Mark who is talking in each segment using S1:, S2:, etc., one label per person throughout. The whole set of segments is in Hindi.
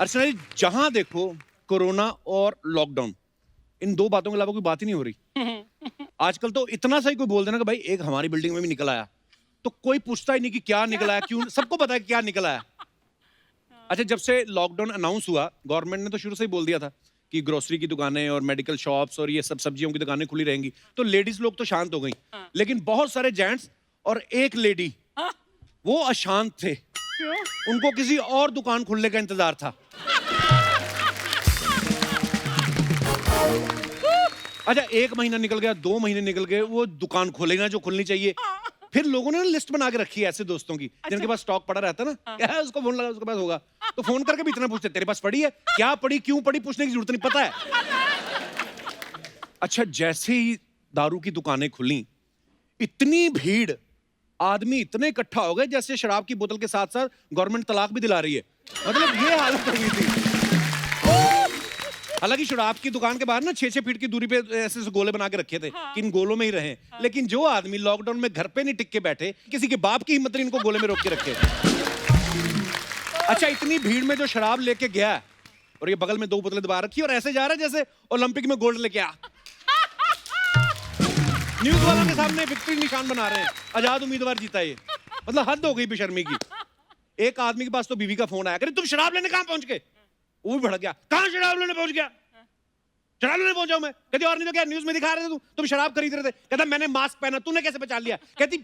S1: अर्चना जी, जहां देखो कोरोना और लॉकडाउन, इन दो बातों के अलावा कोई बात ही नहीं हो रही। आजकल तो इतना सा ही कोई बोल देना कि भाई एक हमारी बिल्डिंग में भी निकल आया, तो कोई पूछता ही नहीं कि क्या निकला है, क्यों, सबको पता है क्या निकला है। अच्छा, जब से लॉकडाउन अनाउंस हुआ, गवर्नमेंट ने तो शुरू से ही बोल दिया था कि ग्रोसरी की दुकानें और मेडिकल शॉप्स और ये सब सब्जियों की दुकानें खुली रहेंगी, तो लेडीज लोग तो शांत हो गई, लेकिन बहुत सारे जेंट्स और एक लेडी वो अशांत थे। उनको किसी और दुकान खुलने का इंतजार था। अच्छा, 1 महीना निकल गया, 2 महीने निकल गए, वो दुकान खोले ना जो खुलनी चाहिए। फिर लोगों ने लिस्ट बना के रखी है ऐसे दोस्तों की, जिनके पास स्टॉक पड़ा रहता है ना, क्या है उसको फोन लगा, उसके पास होगा, तो फोन करके भी इतना पूछते, तेरे पास पड़ी है, क्या पड़ी, क्यों पड़ी, पूछने की जरूरत नहीं, पता है। अच्छा, जैसे ही दारू की दुकानें खुली, इतनी भीड़, आदमी इतने इकट्ठा हो गए जैसे शराब की बोतल के साथ साथ गवर्नमेंट तलाक भी दिला रही है। मतलब ये हालत हो गई थी। हालांकि शराब की दुकान के बाहर ना 6-6 फीट की दूरी पे ऐसे ऐसे गोले बना के रखे थे कि इन गोलों में ही रहें। लेकिन जो आदमी लॉकडाउन में घर पे नहीं टिक के बैठे, किसी के बाप की हिम्मत नहीं इनको गोले में रोक के रखे। अच्छा, इतनी भीड़ में जो शराब लेके गया और ये बगल में 2 बोतलें दबा रखी और ऐसे जा रहा है जैसे ओलंपिक में गोल्ड लेके आ। न्यूज वालों के सामने विक्ट्री निशान बना रहे हैं, आजाद उम्मीदवार जीता ये। मतलब हद हो गई बेशर्मी की। एक आदमी के पास तो बीवी का फोन आया, कहते तुम शराब लेने कहां पहुंच गए? वो भी भड़क गया, कहां शराब लेने पहुंच गया? शराब लेने पहुंचा हूं मैं। कहती और नहीं तो क्या, न्यूज में दिखा रहे थे तुम शराब खरीद रहे थे। कहता मैंने मास्क पहना, तूने कैसे पहचान लिया? कहती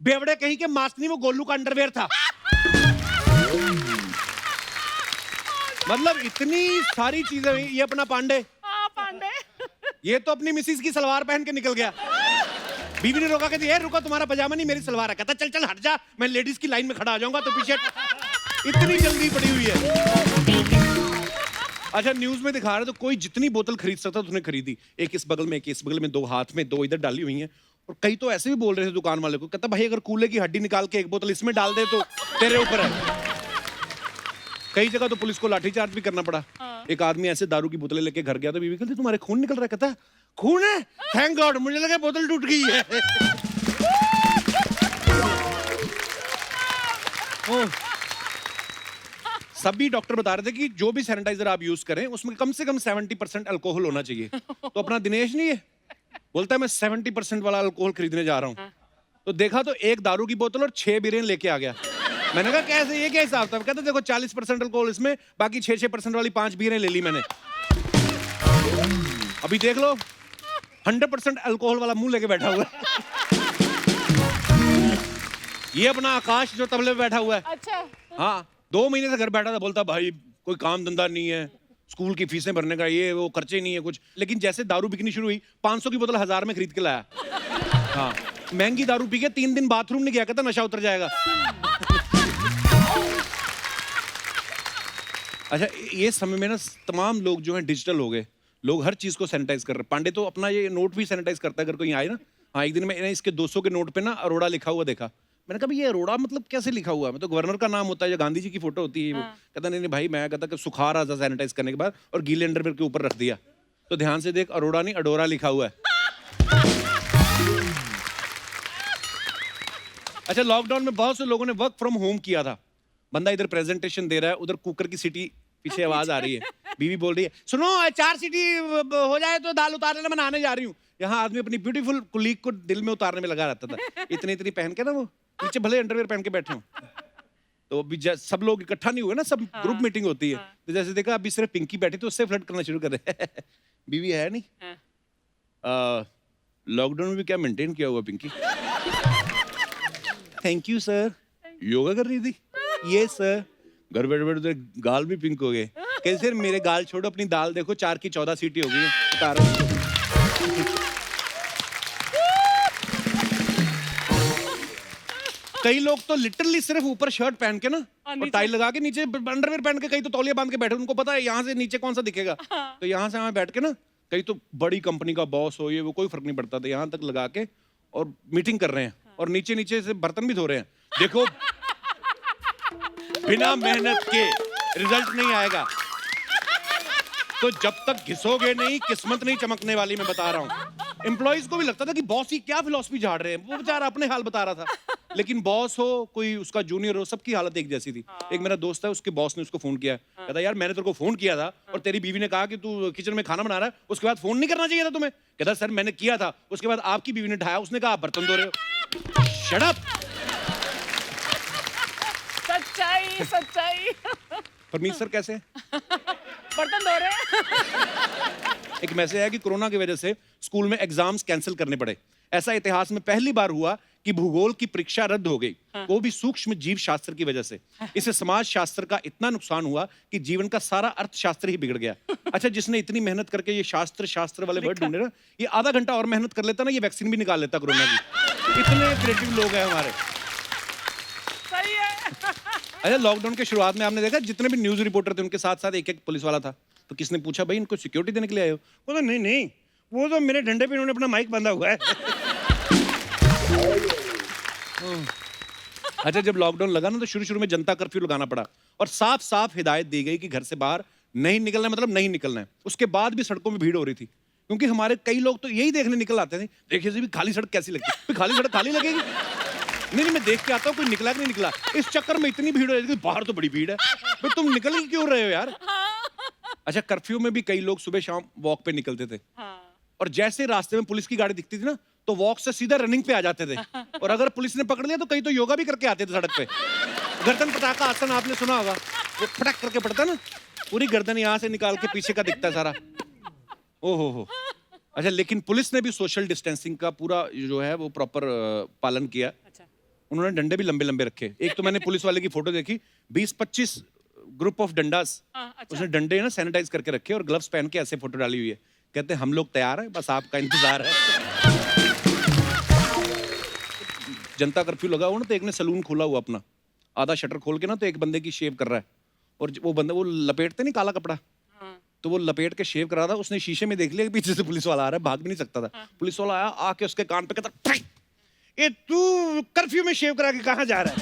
S1: बेवड़े कहीं के, मास्क नहीं वो गोलू का अंडरवेयर था। मतलब इतनी सारी चीजें हुई। ये अपना पांडे, ये तो अपनी मिसिस की सलवार पहन के निकल गया। बीवी ने रोका, कहती रुको तुम्हारा पजामा नहीं मेरी सलवार है। कहता चल चल हट जा, मैं लेडीज की लाइन में खड़ा आ जाऊंगा तो पीछे। इतनी जल्दी पड़ी हुई है। अच्छा, न्यूज में दिखा रहे तो कोई जितनी बोतल खरीद सकता उसने खरीदी। एक इस बगल में, एक इस बगल में, 2 हाथ में, 2 इधर डाली हुई हैं। और कई तो ऐसे भी बोल रहे थे दुकान वाले को, कहता भाई अगर कूले की हड्डी निकाल के 1 बोतल इसमें डाल दे तो तेरे ऊपर है। कई जगह तो पुलिस को लाठीचार्ज भी करना पड़ा। एक आदमी ऐसे दारू की बोतलें लेके घर गया तो बीवी कहती तुम्हारे खून निकल रहा है। कहता खून है? थैंक गॉड, मुझे लगा बोतल टूट गई है। सभी डॉक्टर बता रहे थे कि जो भी सैनिटाइजर आप यूज करें उसमें कम से कम 70% अल्कोहल होना चाहिए। तो अपना दिनेश नहीं है, बोलता है मैं 70% वाला अल्कोहल खरीदने जा रहा हूं। तो देखा तो 1 दारू की बोतल और 6 बीरें लेके आ गया। मैंने कहा कैसे, ये क्या हिसाब था? कहते देखो 40% अल्कोहल इसमें, बाकी 6% वाली 5 बीरें ले ली मैंने। अभी देख लो 100% अल्कोहल वाला मुंह लेके बैठा हुआ है। ये अपना आकाश जो तबले पे बैठा हुआ है। अच्छा। हाँ, 2 महीने से घर बैठा था, बोलता भाई कोई काम धंधा नहीं है, स्कूल की फीसें भरने का ये वो खर्चे नहीं है कुछ। लेकिन जैसे दारू बिकनी शुरू हुई, 500 की बोतल 1000 में खरीद के लाया। हाँ, महंगी दारू पी के 3 दिन बाथरूम नहीं गया, कहता नशा उतर जाएगा। अच्छा, ये समय में ना तमाम लोग जो हैं डिजिटल हो गए, लोग हर चीज को सैनिटाइज कर रहे हैं। पांडे तो अपना ये नोट भी सैनिटाइज करता है अगर कोई आए ना। हाँ, एक दिन मैंने इसके 200 के नोट पे ना अरोड़ा लिखा हुआ देखा। मैंने कहा ये अरोड़ा मतलब कैसे लिखा हुआ है? मैं तो गवर्नर का नाम होता है या गांधी जी की फोटो होती है वो। कहता नहीं नहीं भाई, मैं कहता कि सुखा रहा था सैनिटाइज करने के बाद और गीले अंडरवेयर के ऊपर रख दिया। तो ध्यान से देख, अरोड़ा नहीं अडोरा लिखा हुआ है। अच्छा, लॉकडाउन में बहुत से लोगों ने वर्क फ्रॉम होम किया था। बंदा इधर प्रेजेंटेशन दे रहा है, उधर कुकर की सीटी पीछे आवाज आ रही है, बीवी बोल रही है सुनो 4 सीटी हो जाए तो दाल उतारने में नहाने जा रही हूँ। यहाँ आदमी अपनी ब्यूटीफुल कुलीग को दिल में उतारने में लगा रहता था। इतनी इतनी पहन के ना, वो नीचे भले अंडरवेयर पहन के बैठे हो। तो अभी सब लोग इकट्ठा नहीं हुए ना, सब ग्रुप मीटिंग होती है। तो जैसे देखा अभी सिर्फ पिंकी बैठी तो उससे फ्लर्ट करना शुरू कर रहे। बीवी है नहीं। लॉकडाउन में भी क्या मेंटेन किया हुआ Pinky? Thank you sir. Yoga कर रही थी? ये सर। घर बैठे बैठे गाल भी पिंक हो गए। कैसे सर मेरे गाल छोड़ो, अपनी दाल देखो 4 की 14 सीटी हो गई। कई लोग तो लिटरली सिर्फ ऊपर शर्ट पहन के ना और टाई लगा के नीचे अंडरवेयर पहन के, कई तो तौलिया बांध के बैठे। उनको पता है यहाँ से नीचे कौन सा दिखेगा। तो यहाँ से वहां बैठ के ना, कई तो बड़ी कंपनी का बॉस हो ये वो, कोई फर्क नहीं पड़ता था, यहाँ तक लगा के और मीटिंग कर रहे हैं और नीचे नीचे से बर्तन भी धो रहे हैं। देखो बिना मेहनत के रिजल्ट नहीं आएगा। तो जब तक घिसोगे नहीं, किस्मत नहीं चमकने वाली, मैं बता रहा हूं। एम्प्लॉइज को भी लगता था कि बॉस ही क्या फिलॉसफी झाड़ रहे हैं, वो बेचारा अपने हाल बता रहा था। लेकिन बॉस हो कोई उसका जूनियर हो सबकी हालत एक जैसी थी। एक मेरा दोस्त है उसके बॉस ने उसको फोन किया, कहता यार मैंने तेरे को फोन किया था और तेरी बीवी ने कहा कि तू किचन में खाना बना रहा है, उसके बाद फोन नहीं करना चाहिए था तुम्हें। कहता सर मैंने किया था, उसके बाद आपकी बीवी ने उठाया, उसने कहा आप बर्तन धो रहे हो। Shut up.
S2: सच्चाई सच्चाई।
S1: परमीत सर कैसे हैं?
S2: बर्तन धो रहे हैं।
S1: एक मैसेज है कि कोरोना की वजह से स्कूल में एग्जाम्स कैंसिल करने पड़े। ऐसा इतिहास में पहली बार हुआ कि भूगोल की परीक्षा रद्द हो गई, वो भी सूक्ष्म जीव शास्त्र की वजह से। इससे समाज शास्त्र का इतना नुकसान हुआ कि जीवन का सारा अर्थशास्त्र ही बिगड़ गया। अच्छा, जिसने इतनी मेहनत करके ये शास्त्र वाले वर्ड ढूंढे ना, ये आधा घंटा और मेहनत कर लेता ना, ये वैक्सीन भी निकाल लेता कोरोना की। इतने क्रिएटिव लोग हैं हमारे।
S2: सही है।
S1: अच्छा, लॉकडाउन के शुरुआत में आपने देखा जितने भी न्यूज रिपोर्टर थे उनके साथ साथ एक एक पुलिस वाला था। तो किसने पूछा भाई इनको सिक्योरिटी देने के लिए आए हो? वो तो नहीं नहीं, वो तो मेरे डंडे पे उन्होंने अपना माइक बांधा हुआ है। अच्छा, जब लॉकडाउन लगा ना तो शुरू में जनता कर्फ्यू लगाना पड़ा और साफ साफ हिदायत दी गई कि घर से बाहर नहीं निकलना, मतलब नहीं निकलना है। उसके बाद भी सड़कों में भीड़ हो रही थी क्योंकि हमारे कई लोग तो यही देखने निकल आते थे, देखिए जी भी खाली सड़क कैसी लगती है, खाली सड़क खाली लगेगी। नहीं मैं देख के आता हूँ कोई निकला कि नहीं निकला। इस चक्कर में इतनी भीड़ हो रही है, बाहर तो बड़ी भीड़ है, तो तुम निकल ही क्यों रहे हो यार? अच्छा, कर्फ्यू में भी कई लोग सुबह शाम वॉक पे निकलते थे और जैसे रास्ते में पुलिस की गाड़ी दिखती थी ना तो वॉक से सीधा रनिंग पे आ जाते थे। और अगर पुलिस ने पकड़ लिया तो कई तो योगा भी करके आते थे सड़क पे। गर्दन पटाखा आसन आपने सुना होगा, वो फटक करके पड़ता ना, पूरी गर्दन यहाँ से निकाल के पीछे का दिखता सारा। ओहो हो। अच्छा, लेकिन पुलिस ने भी सोशल डिस्टेंसिंग का पूरा जो है वो प्रॉपर पालन किया। उन्होंने डंडे भी लंबे लंबे रखे। एक तो मैंने पुलिस वाले की फोटो देखी, 20-25 ग्रुप ऑफ डंडास, उसने डंडे ना सैनिटाइज करके रखे और ग्लव्स पहन के ऐसे फोटो डाली हुई है। कहते हम लोग तैयार हैं, बस आपका इंतजार है। जनता कर्फ्यू लगा हुआ ना तो एक ने सलून खोला हुआ अपना, आधा शटर खोल के ना तो एक बंदे की शेव कर रहा है और वो बंदा वो लपेटते नहीं काला कपड़ा, तो वो लपेट के शेव कर रहा था। उसने शीशे में देख लिया कि पीछे से पुलिस वाला आ रहा है, भाग भी नहीं सकता था। पुलिस वाला आया, आके उसके कान पे कहता ये तू कर्फ्यू में शेव करा के कहाँ जा रहा है?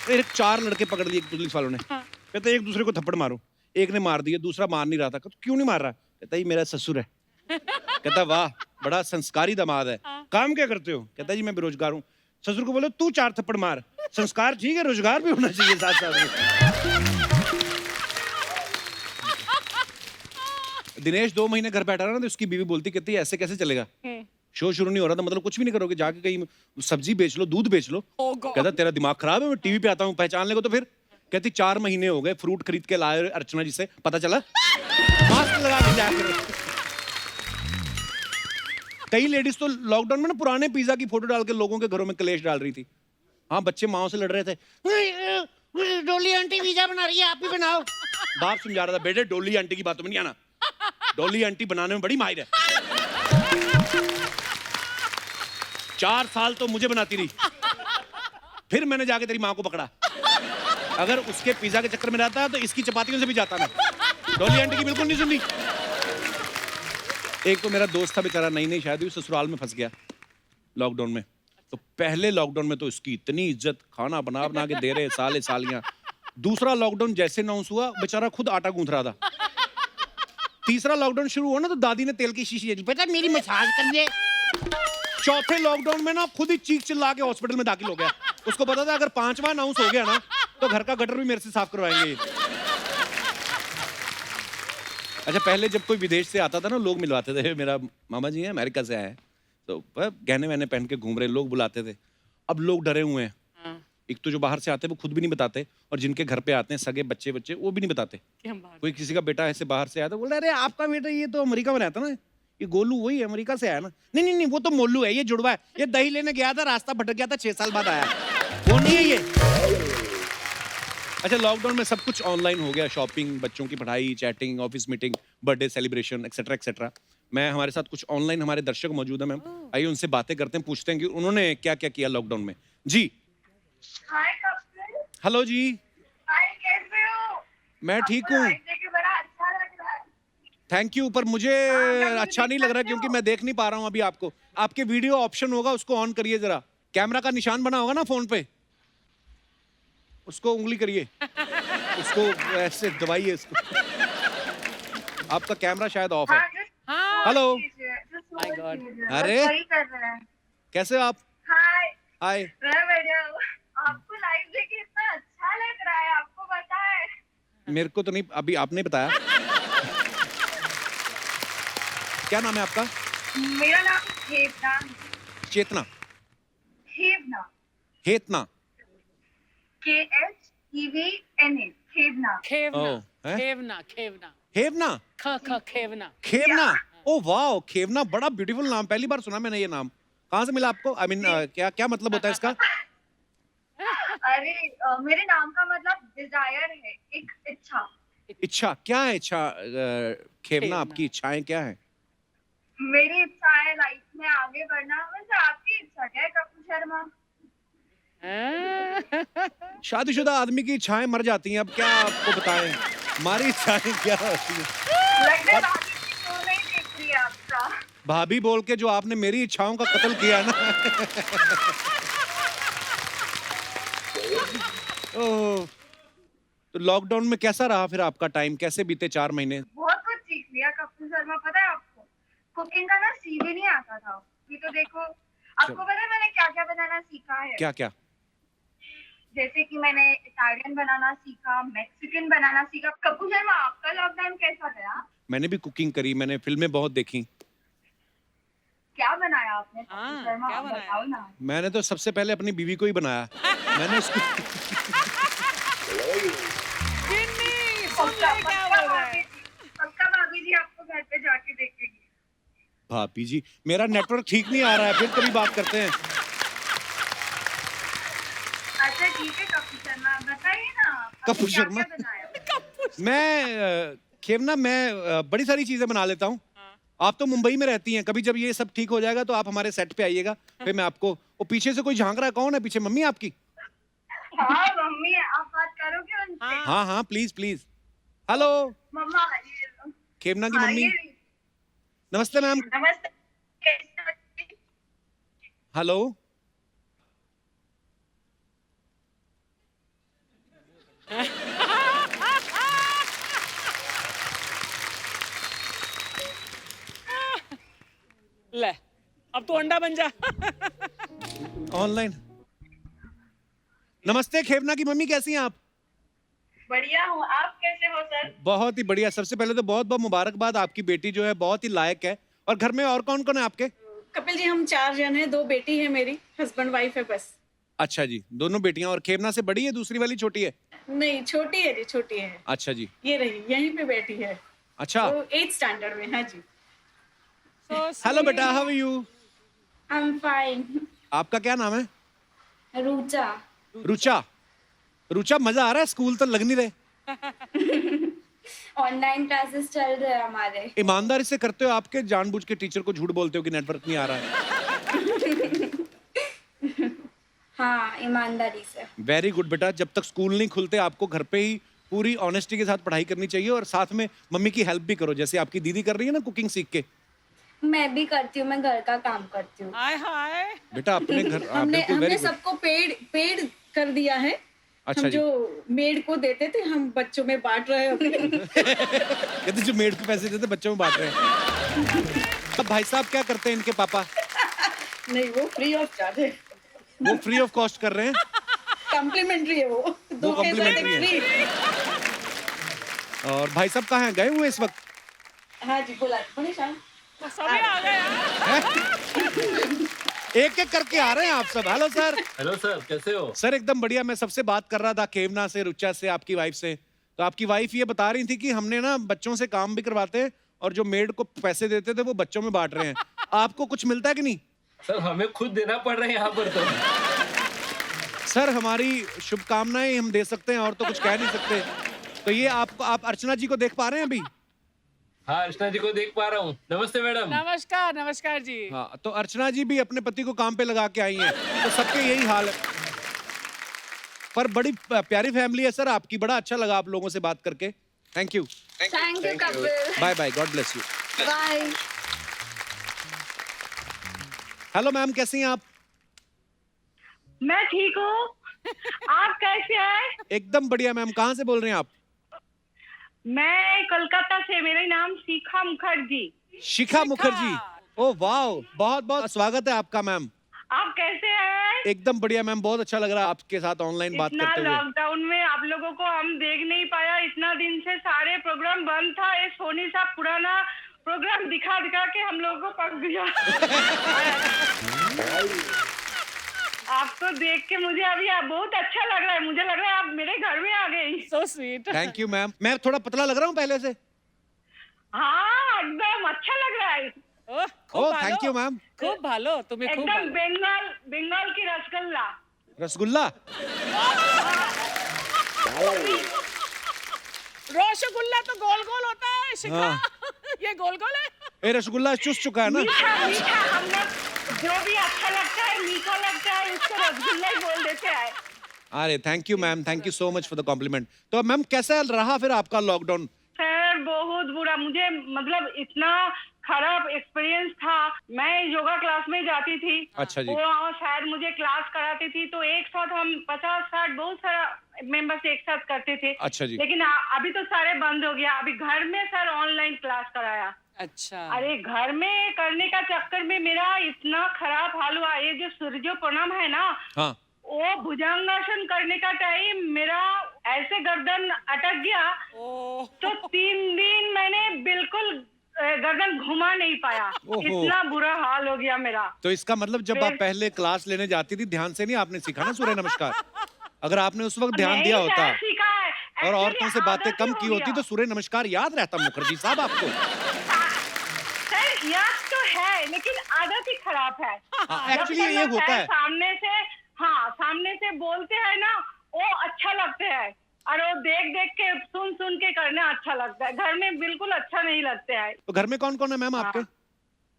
S1: फिर 4 लड़के पकड़ लिए पुलिस वालों ने। कहते एक दूसरे को थप्पड़ मारो। एक ने मार दिया, दूसरा मार नहीं रहा था। क्यों नहीं मार रहा? कहता ये मेरा ससुर है। कहता वाह बड़ा संस्कारी दामाद है। काम क्या करते हो? कहता जी मैं बेरोजगार हूँ। ससुर को बोलो तू 4 थप्पड़ मार, संस्कार ठीक है, रोजगार भी होना चाहिए साथ साथ में। दिनेश 2 महीने घर बैठा रहा ना तो उसकी बीवी बोलती, कहती ऐसे कैसे चलेगा? शो शुरू नहीं हो रहा था, मतलब कुछ भी नहीं करोगे, जाके कहीं सब्जी बेच लो, दूध बेच लो। कहता तेरा दिमाग खराब है, मैं टीवी पे आता हूँ पहचान लेगा तो फिर। कहती 4 महीने हो गए, फ्रूट खरीद के लाए अर्चना जी से, पता चला? मास्क लगा के जाकर। कई लेडीज तो लॉकडाउन में ना पुराने पिज्जा की फोटो डाल के लोगों के घरों में कलेश डाल रही थी। हाँ, बच्चे माओ से लड़ रहे थे, डोली आंटी पिज्जा बना रही है, आप भी बनाओ। बाप समझा रहा था बेटे डोली आंटी की बातों में नहीं आना, डोली आंटी बनाने में बड़ी माहिर है। 4 साल तो मुझे बनाती रही, फिर मैंने जाके तेरी माँ को पकड़ा। अगर उसके पिज्जा के चक्कर में रहता तो इसकी चपातियों से भी जाता मैं। डॉली आंटी की बिल्कुल नहीं सुननी। एक तो मेरा दोस्त था बेचारा, नई शादी हुई, ससुराल में फंस गया लॉकडाउन में। तो पहले लॉकडाउन में तो इसकी इतनी इज्जत, खाना बना बना के दे रहे साले सालियां। दूसरा लॉकडाउन जैसे अनाउंस हुआ बेचारा खुद आटा गूंथ रहा था। तीसरा लॉकडाउन शुरू हुआ ना तो दादी ने तेल की शीशी बेटा मेरी मसाज कर दे। चौथे लॉकडाउन में ना खुद ही चीख चिल्ला के हॉस्पिटल में दाखिल हो गया। उसको पता था अगर 5वां अनाउंस हो गया ना तो घर का गटर भी मेरे से साफ करवाएंगे। अच्छा, पहले जब कोई विदेश से आता था ना लोग मिलवाते थे, मेरा मामा जी हैं अमेरिका से आए हैं, तो गहने वहने पहन के घूम रहे लोग बुलाते थे। अब लोग डरे हुए हैं। एक तो जो बाहर से आते हैं वो खुद भी नहीं बताते, और जिनके घर पे आते हैं सगे बच्चे वो भी नहीं बताते। कोई किसी का बेटा ऐसे बाहर से आया तो बोल रहा अरे आपका बेटा ये तो अमेरिका में रहता ना, ये गोलू वही अमेरिका से आया ना। नहीं नहीं नहीं वो तो मोलू है, ये जुड़वा है, ये दही लेने गया था, रास्ता भटक गया था, 6 साल बाद आया, वो नहीं है ये। अच्छा, लॉकडाउन में सब कुछ ऑनलाइन हो गया, शॉपिंग, बच्चों की पढ़ाई, chatting, office meeting, birthday celebration etcetera etcetera. मैं हमारे साथ कुछ ऑनलाइन हमारे दर्शक मौजूद हैं मैम, आइए उनसे बातें करते हैं, पूछते हैं कि उन्होंने क्या क्या किया लॉकडाउन में। जी हेलो जी,
S3: कैसे हो?
S1: मैं ठीक हूँ, थैंक यू, पर मुझे अच्छा नहीं लग रहा क्योंकि मैं देख नहीं पा रहा हूँ अभी आपको। आपके वीडियो ऑप्शन होगा उसको ऑन करिए जरा, कैमरा का निशान बना होगा ना फोन पे, उसको उंगली करिए, उसको ऐसे दबाइए इसको। आपका कैमरा शायद ऑफ है। हेलो,
S2: माय गॉड,
S1: अरे कैसे हो आप?
S3: हाय
S1: हाय।
S3: मैं बढ़िया हूँ। आपको लाइव देख इतना अच्छा लग रहा है, आपको पता है?
S1: मेरे को तो नहीं, अभी आपने बताया। क्या नाम है आपका?
S3: मेरा नाम हेवना।
S1: चेतना।
S3: हेवना।
S1: हेतना।
S3: KHEVNA। हेवना।
S2: खेवना
S1: ओह, हैं?
S2: खेवना खेवना
S1: हेवना।
S2: खेवना
S1: खेवना। ओ वाह, खेवना बड़ा ब्यूटीफुल नाम, पहली बार सुना मैंने ये नाम। कहाँ से मिला आपको? आई मीन क्या क्या मतलब होता है इसका?
S3: अरे मेरे नाम का मतलब डिजायर है, एक इच्छा।
S1: इच्छा क्या है? इच्छा खेवना,
S2: खेवना।
S1: आपकी इच्छाएं क्या है?
S3: मेरी इच्छा है लाइफ में आगे बढ़ना। वैसे आपकी इच्छा क्या है कपूर शर्मा?
S1: शादीशुदा आदमी की इच्छाएं मर जाती हैं, अब क्या आपको बताएं हमारी इच्छाएं क्या होती हैं।
S3: लगता है भाभी की शो नहीं देख रही है आपका।
S1: भाभी बोल के जो आपने मेरी इच्छाओं का कत्ल किया ना। ओह, तो लॉकडाउन में कैसा रहा फिर आपका टाइम, कैसे बीते 4 महीने?
S3: बहुत कुछ सीख लिया कपूर शर्मा, पता है आपको? कुकिंग का ना सीधे नहीं आता था। ये तो देखो, आपको पता है मैंने क्या क्या बनाना सीखा है?
S1: क्या क्या?
S3: जैसे कि मैंने इटालियन बनाना सीखा, मैक्सिकन बनाना सीखा। कपूर शर्मा आपका लॉकडाउन कैसा गया?
S1: मैंने भी कुकिंग करी, मैंने फिल्में बहुत देखी।
S3: क्या बनाया आपने कपूर
S2: हाँ,
S3: शर्मा?
S2: क्या
S3: आप
S2: बनाया?
S3: बताओ ना।
S1: मैंने तो सबसे पहले अपनी बीवी को ही बनाया। मैंने उसको
S2: जिन्नी सुन
S3: पक्का
S2: ले क्या
S3: पक्का
S2: बोल रहा
S3: भाभी
S2: है।
S3: जी, पक्का भाभी जी आपको घर पे जाके देखेंगे।
S1: भाभी जी, मेरा नेटवर्क ठीक नहीं आ रहा है, फिर कभी बात करते हैं।
S3: अच्छा ठीक है कपूर शर्मा, बताइए ना आपने
S1: कपूर
S3: क्या
S1: शर्मा?
S3: क्या बनाया?
S1: मैं खेवना, मैं बड़ी सारी चीजें बना लेता हूँ। आप तो मुंबई में रहती हैं, कभी जब ये सब ठीक हो जाएगा तो आप हमारे सेट पे आइएगा, फिर मैं आपको। वो पीछे से कोई झांक रहा है, कौन है पीछे? मम्मी आपकी?
S3: हाँ मम्मी, आप बात करोगे उनसे?
S2: हाँ।
S1: हाँ हाँ, प्लीज प्लीज। हेलो,
S3: मम्मा आइए।
S1: खेवना की मम्मी।
S3: आइए।
S1: नमस्ते मैम।
S3: नमस्ते। कैसे हो?
S1: हेलो।
S2: ले अब तू अंडा बन जा।
S1: ऑनलाइन। नमस्ते खेवना की मम्मी, कैसी हैं आप?
S3: बढ़िया हूँ, आप कैसे हो सर?
S1: बहुत ही बढ़िया। सबसे पहले तो बहुत बहुत मुबारकबाद, आपकी बेटी जो है बहुत ही लायक है। और घर में और कौन कौन है आपके?
S4: कपिल जी हम 4 जन हैं, 2 बेटी है मेरी, हस्बैंड वाइफ है बस।
S1: अच्छा जी, दोनों बेटियां। और खेवना से बड़ी है, दूसरी वाली छोटी है?
S4: नहीं छोटी है जी, छोटी है।
S1: अच्छा जी।
S4: ये रही यहीं पे बैठी है।
S1: अच्छा।
S4: वो 8th स्टैंडर्ड में। हाँ जी।
S2: So
S1: hello
S2: sweet.
S1: बेटा, how are you?
S5: I am fine.
S1: आपका क्या नाम है?
S5: रूचा।
S1: रुचा। रुचा, मजा आ रहा है? स्कूल तो लग नहीं रहे।
S5: ऑनलाइन क्लासेस चल रहे हैं हमारे।
S1: ईमानदारी से करते हो आपके, जानबूझ के टीचर को झूठ बोलते हो कि नेटवर्क नहीं आ रहा है?
S5: हाँ, ईमानदारी से।
S1: वेरी गुड बेटा, जब तक स्कूल नहीं खुलते आपको घर पे ही पूरी ऑनेस्टी के साथ पढ़ाई करनी चाहिए, और साथ में मम्मी की हेल्प भी करो, जैसे आपकी दीदी कर रही है ना कुकिंग सीख के।
S5: मैं भी करती हूँ, मैं घर का काम करती हूँ।
S2: हाय हाय।
S1: बेटा अपने घर
S4: हमने
S1: बिल्कुल वेरी गुड।
S4: सबको पेड कर दिया है।
S1: अच्छा
S4: हम
S1: जी।
S4: जो मेड को देते थे हम बच्चों में बांट रहे हैं।
S1: कहते जो मेड को पैसे देते बच्चों में बांट रहे हैं। अब भाई साहब क्या करते हैं इनके पापा?
S4: नहीं वो फ्री ऑफ चार्ज है,
S1: वो फ्री ऑफ कॉस्ट कर रहे हैं।
S4: कॉम्प्लीमेंट्री है वो। 2 के साथ एक
S1: complimentary
S4: फ्री।
S1: और भाई साहब कहाँ हैं, गए हुए इस वक्त?
S4: हाँ जी बोला बोले शाम।
S2: तो सभी आ गए यार।
S1: एक एक करके आ रहे हैं आप सब। Hello sir.
S6: हेलो सर, कैसे हो?
S1: सर एकदम बढ़िया। मैं सबसे बात कर रहा था, खेवना से, रुचा से, आपकी वाइफ से। तो आपकी वाइफ ये बता रही थी कि हमने ना बच्चों से काम भी करवाते हैं और जो मेड को पैसे देते थे वो बच्चों में बांट रहे हैं। आपको कुछ मिलता है कि नहीं?
S6: सर हमें खुद देना पड़ रहा है यहाँ पर तो।
S1: सर हमारी शुभकामनाएं हम दे सकते हैं और तो कुछ कह नहीं सकते। तो ये आप अर्चना जी को देख पा रहे हैं अभी?
S6: हाँ अर्चना जी को देख पा रहा हूँ। नमस्ते मैडम।
S2: नमस्कार नमस्कार जी।
S1: हाँ, तो अर्चना जी भी अपने पति को काम पे लगा के आई हैं, तो सबके यही हाल है। पर बड़ी प्यारी फैमिली है सर आपकी, बड़ा अच्छा लगा आप लोगों से बात करके। Thank you.
S5: Thank you Kapil.
S1: Bye bye, God bless you.
S5: Bye.
S1: Hello ma'am, कैसी हैं आप?
S3: मैं ठीक हूँ, आप कैसे हैं?
S1: एकदम बढ़िया मैम। कहाँ से बोल रहे हैं आप?
S3: मैं कोलकाता से, मेरा नाम शिखा मुखर्जी।
S1: शिखा मुखर्जी। ओ वाह, बहुत बहुत स्वागत है आपका मैम।
S3: आप
S7: कैसे हैं?
S1: एकदम बढ़िया मैम, बहुत अच्छा लग रहा है आपके साथ ऑनलाइन बात
S7: इतना
S1: करते हुए।
S7: लॉकडाउन में आप लोगों को हम देख नहीं पाया, इतना दिन से सारे प्रोग्राम बंद था। ये सोनी साहब पुराना प्रोग्राम दिखा दिखा के हम लोगों को पक दिया। आपको देख के मुझे अभी बहुत अच्छा लग रहा है, मुझे लग रहा है आप मेरे घर में आ गई।
S2: So sweet.
S1: Thank you ma'am. मैं थोड़ा पतला लग रहा हूँ पहले से?
S7: हाँ एकदम अच्छा लग रहा है,
S1: ओह थैंक यू मैम।
S2: खूब भालो, तुम्हें खूब
S7: एकदम
S2: भालो।
S7: बंगाल की रसगुल्ला।
S1: रसगुल्ला?
S2: रसगुल्ला तो गोल गोल होता है शिखा।
S1: हाँ।
S2: ये गोल गोल है।
S1: ये रसगुल्ला चुस चुका है ना?
S7: मीठा मीठा, हम लोग जो भी अच्छा लगता है मीठा लगता है उसको रसगुल्ला ही बोल देते हैं।
S1: अरे thank you ma'am, thank you so much for the compliment. तो मैम कैसा रहा फिर आपका लॉकडाउन?
S7: सर बहुत बुरा, मुझे मतलब इतना खराब एक्सपीरियंस था। मैं योगा क्लास में जाती थी।
S1: अच्छा जी।
S7: वो शायद मुझे क्लास कराती थी, तो एक साथ हम 50-60 बहुत सारा मेंबर्स एक साथ करते थे।
S1: अच्छा जी।
S7: लेकिन अभी तो सारे बंद हो गया। अभी घर में सर ऑनलाइन क्लास कराया।
S2: अच्छा।
S7: अरे घर में करने का चक्कर में मेरा इतना खराब हाल हुआ। ये जो सूर्य प्रणाम है ना,
S1: हाँ।
S7: वो भुजंगासन करने का टाइम मेरा ऐसे गर्दन अटक गया, तो 3 दिन मैंने बिल्कुल गर्दन घुमा नहीं पाया। इतना बुरा हाल हो गया मेरा।
S1: तो इसका मतलब जब आप पहले क्लास लेने जाती थी ध्यान से नहीं आपने सीखा ना सूर्य नमस्कार? अगर आपने उस वक्त ध्यान दिया होता
S7: सीखा है
S1: और औरतों से बातें कम की होती तो सूर्य नमस्कार याद रहता मुखर्जी साहब आपको।
S7: सर याद तो है लेकिन आदत ही खराब है।
S1: एक्चुअली ये होता है।
S7: सामने से बोलते हैं ना, वो अच्छा लगते हैं और वो देख देख के सुन के करना अच्छा लगता है। घर में बिल्कुल अच्छा नहीं लगते हैं।
S1: तो घर में कौन कौन है मैम आपके?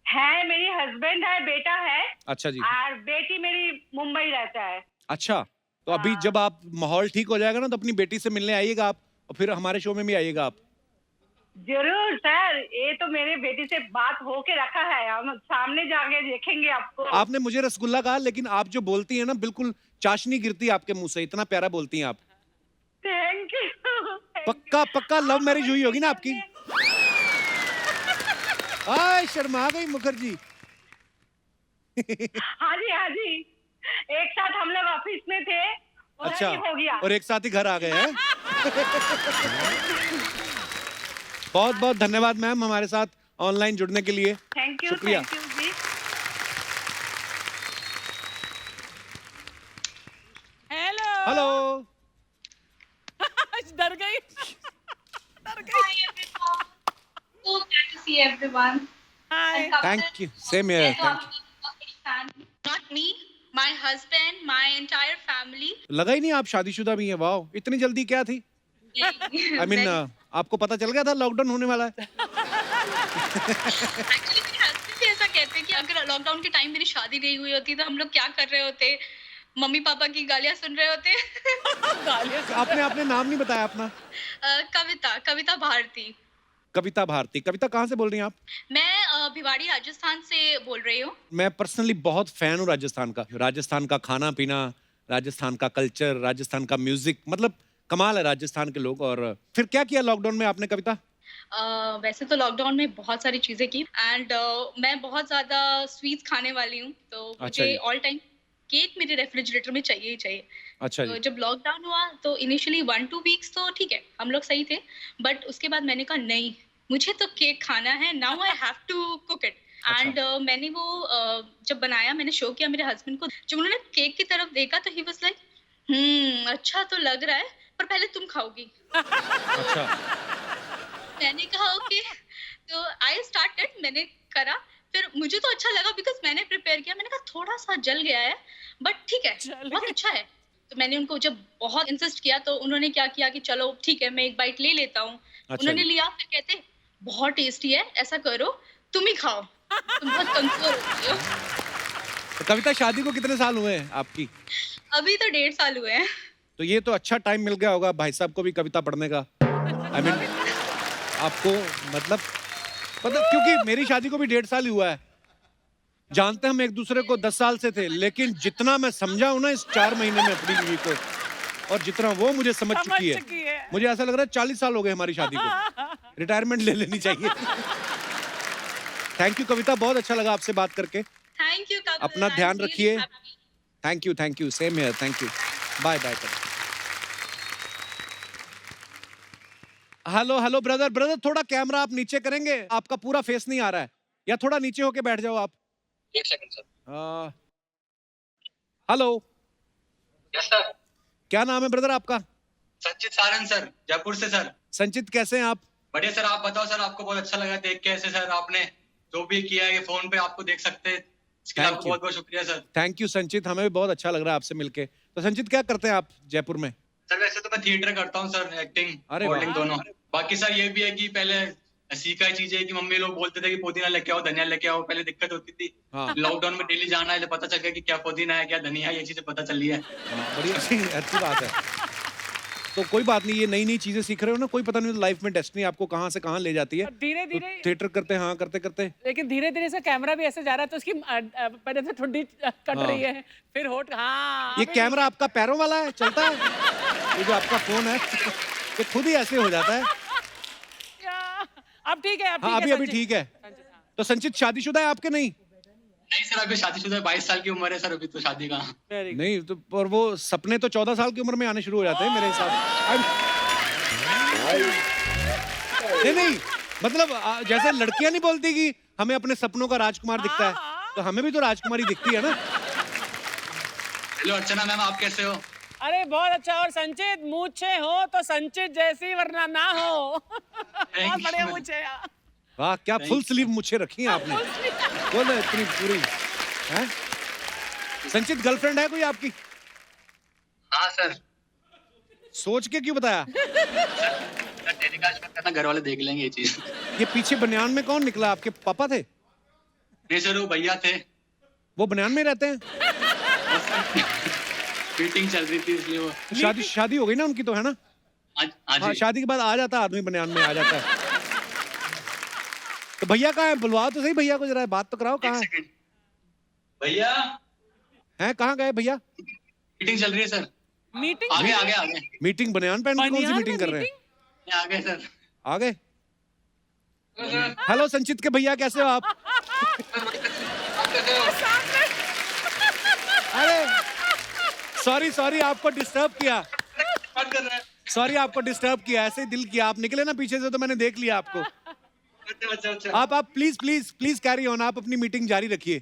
S7: है मेरी हस्बैंड है, बेटा है।
S1: अच्छा जी।
S7: और बेटी मेरी मुंबई रहता है।
S1: अच्छा, तो अभी जब आप माहौल ठीक हो जाएगा ना तो अपनी बेटी से मिलने आइएगा आप, और फिर हमारे शो में भी आइएगा आप।
S7: जरूर सर, ये तो मेरे बेटी से बात होके रखा है, हम सामने जाके देखेंगे आपको।
S1: आपने मुझे रसगुल्ला कहा, लेकिन आप जो बोलती हैं ना बिल्कुल चाशनी गिरती है आपके मुंह से, इतना प्यारा बोलती हैं आप।
S7: Thank you.
S1: पक्का पक्का लव मैरिज हुई होगी ना आपकी? आय शर्मा गई मुखर्जी।
S7: हाँ जी, एक साथ हम लोग ऑफिस में थे।
S1: अच्छा,
S7: हो गया।
S1: और एक साथ ही घर आ गए हैं। बहुत बहुत धन्यवाद मैम हमारे साथ ऑनलाइन जुड़ने के लिए।
S7: थैंक यू,
S1: शुक्रिया।
S7: थैंक यू जी।
S2: हेलो।
S1: हेलो।
S2: डर गई।
S3: Hi everyone. So glad to see everyone.
S2: Hi.
S1: Thank you, same here.
S3: Not me, my husband, my entire family.
S1: लगा ही नहीं आप शादीशुदा भी हैं। वाह, इतनी जल्दी क्या थी? आई मीन आपको पता चल गया था लॉकडाउन होने वाला है?
S3: Actually मेरे husband भी ऐसा कहते हैं कि अगर लॉकडाउन के टाइम मेरी शादी नहीं हुई होती तो हम लोग क्या कर रहे होते, मम्मी पापा की गालियां सुन रहे होते।
S1: आपने अपने नाम नहीं बताया अपना।
S3: कविता भारती।
S1: कविता भारती। कविता कहाँ से बोल रही हैं आप?
S3: मैं भिवाड़ी राजस्थान से बोल रही हूँ।
S1: मैं पर्सनली बहुत फैन हूँ राजस्थान का। राजस्थान का खाना पीना, राजस्थान का कल्चर, राजस्थान का म्यूजिक, मतलब कमाल है राजस्थान के लोग। और फिर क्या किया लॉकडाउन में आपने कविता?
S3: वैसे तो लॉकडाउन में बहुत सारी चीजें की एंड मैं बहुत ज्यादा स्वीट्स खाने वाली हूँ, तो
S1: अच्छा
S3: मुझे
S1: जी।
S3: ऑल टाइम केक मेरे रेफ्रिजरेटर में चाहिए ही चाहिए।
S1: अच्छा
S3: तो
S1: जी।
S3: जब लॉकडाउन हुआ तो इनिशियली 1-2 वीक्स तो ठीक है, हम लोग सही थे, बट उसके बाद मैंने कहा नहीं, मुझे तो केक खाना है, now I have to cook it. And मैंने वो जब बनाया, मैंने शो किया मेरे हस्बैंड को। जब उन्होंने केक की तरफ देखा तो ही वाज लाइक अच्छा तो लग रहा है, पर पहले तुम खाओगी।
S1: अच्छा।
S3: मैंने कहा ओके, तो आई स्टार्टेड, मैंने करा, फिर मुझे तो अच्छा लगा बिकॉज मैंने प्रिपेयर किया। मैंने कहा थोड़ा सा जल गया है बट ठीक है, बहुत अच्छा है। तो मैंने उनको जब बहुत इंसिस्ट किया तो उन्होंने क्या किया कि चलो ठीक है मैं एक बाइट ले लेता हूँ। उन्होंने लिया, फिर कहते बहुत टेस्टी है, ऐसा करो तुम ही खाओ, तुम बहुत कमजोर होती हो।
S1: तो कविता शादी को कितने साल हुए हैं आपकी?
S3: अभी तो 1.5 साल हुए हैं।
S1: तो ये तो अच्छा टाइम मिल गया होगा भाई साहब को भी कविता पढ़ने का। आई मीन आपको मतलब पता, क्योंकि मेरी शादी को भी 1.5 साल ही हुआ है। जानते हम एक दूसरे को 10 साल से थे, लेकिन जितना मैं समझा हूं ना इस 4 महीने में अपनी बीवी को, और जितना वो मुझे समझ चुकी है, मुझे ऐसा लग रहा है 40 साल हो गए हमारी शादी को। रिटायरमेंट ले लेनी चाहिए। थैंक यू कविता, बहुत अच्छा लगा आपसे बात करके।
S3: Thank you.
S1: अपना ध्यान रखिए। Thank you same here, thank you, bye bye. Hello brother, थोड़ा कैमरा आप नीचे करेंगे, आपका पूरा फेस नहीं आ रहा है, या थोड़ा नीचे होके बैठ जाओ आप।
S8: एक second sir.
S1: Hello,
S8: yes sir.
S1: क्या नाम है ब्रदर आपका?
S8: संचित सारंग सर, जयपुर से सर।
S1: संचित कैसे हैं आप?
S8: बढ़िया सर, आप बताओ सर, आपको बहुत अच्छा लगा देख के ऐसे सर, आपने जो भी किया है ये फोन पे आपको देख सकते हैं, इसके लिए
S1: Thank
S8: आपको
S1: you.
S8: बहुत बहुत शुक्रिया सर।
S1: थैंक यू संचित, हमें भी बहुत अच्छा लग रहा है आपसे मिलके। तो संचित क्या करते हैं आप जयपुर में?
S8: सर वैसे तो मैं थिएटर करता हूँ सर, एक्टिंग
S1: अरे वाह।
S8: मॉडलिंग दोनों। बाकी सर ये भी है कि पहले सीखा ही चीज है कि मम्मी लोग बोलते थे कि पुदीना लेके आओ, धनिया लेके आओ, पहले दिक्कत होती थी।
S1: हाँ।
S8: लॉकडाउन में डेली जाना है, पता चल गया कि क्या पुदीना है क्या धनिया है, ये चीजें पता चल रही है।
S1: बड़ी अच्छी बात है। तो कोई बात नहीं, ये नई चीजें सीख रहे हो ना, कोई पता नहीं लाइफ में डेस्टिनी आपको कहाँ से कहाँ ले जाती है।
S2: धीरे धीरे
S1: थिएटर करते हाँ करते करते,
S2: लेकिन धीरे धीरे से कैमरा भी ऐसे जा रहा है तो उसकी पहले से ठुड्डी कट रही है, फिर होठ। हाँ,
S1: ये कैमरा आपका पैरों वाला है, चलता है? ये जो आपका फोन है ये खुद ही ऐसे हो जाता है।
S2: अब ठीक है, अब
S1: हाँ
S2: ठीक है,
S1: अभी ठीक है। तो संचित शादीशुदा है आपके? नहीं
S8: नहीं सर, अभी शादीशुदा 22 साल की उम्र है सर, अभी तो शादी का।
S1: नहीं तो, पर वो सपने तो 14 साल की उम्र में आने शुरू हो जाते हैं मेरे हिसाब से। नहीं मतलब जैसे लड़कियां नहीं बोलती कि हमें अपने सपनों का राजकुमार दिखता है, तो हमें भी तो राजकुमारी दिखती है ना।
S8: हेलो अर्चना मैम, आप कैसे हो?
S2: अरे बहुत अच्छा। और संचित, मूछे हो तो संचित जैसी, वरना ना हो। बहुत बड़े मूछे।
S1: वाह, क्या फुल स्लीव मुझे रखी है आपने, बोलो इतनी पूरी हैं? संचित गर्लफ्रेंड है कोई आपकी?
S8: हाँ सर।
S1: सोच के क्यों बताया?
S8: टेलीकास्ट मत करना, घर वाले देख लेंगे ये चीज।
S1: ये पीछे बनियान में कौन निकला? आपके पापा थे?
S8: नहीं सर, वो भैया थे।
S1: वो बनियान में रहते हैं?
S8: मीटिंग चल रही थी इसलिए वो।
S1: शादी हो गई ना उनकी तो, है ना? हाँ, शादी के बाद आ जाता आदमी, बनियान में आ जाता है। तो भैया कहाँ है? बुलवाओ तो सही भैया को, जरा बात तो कराओ। कहाँ है
S8: भैया?
S1: हैं, कहाँ गए भैया?
S8: मीटिंग चल रही है सर।
S2: मीटिंग?
S8: आगे।
S1: मीटिंग बनियान पहन के कौन सी मीटिंग कर रहे हैं?
S8: आगे सर।
S1: आगे। हेलो संचित के भैया, कैसे हो आप? अरे सॉरी आपको डिस्टर्ब किया, सॉरी आपको डिस्टर्ब किया, ऐसे ही दिल किया। आप निकले ना पीछे से तो मैंने देख लिया आपको।
S8: अच्छा।
S1: आप प्लीज कैरी ऑन, आप अपनी मीटिंग जारी रखिए।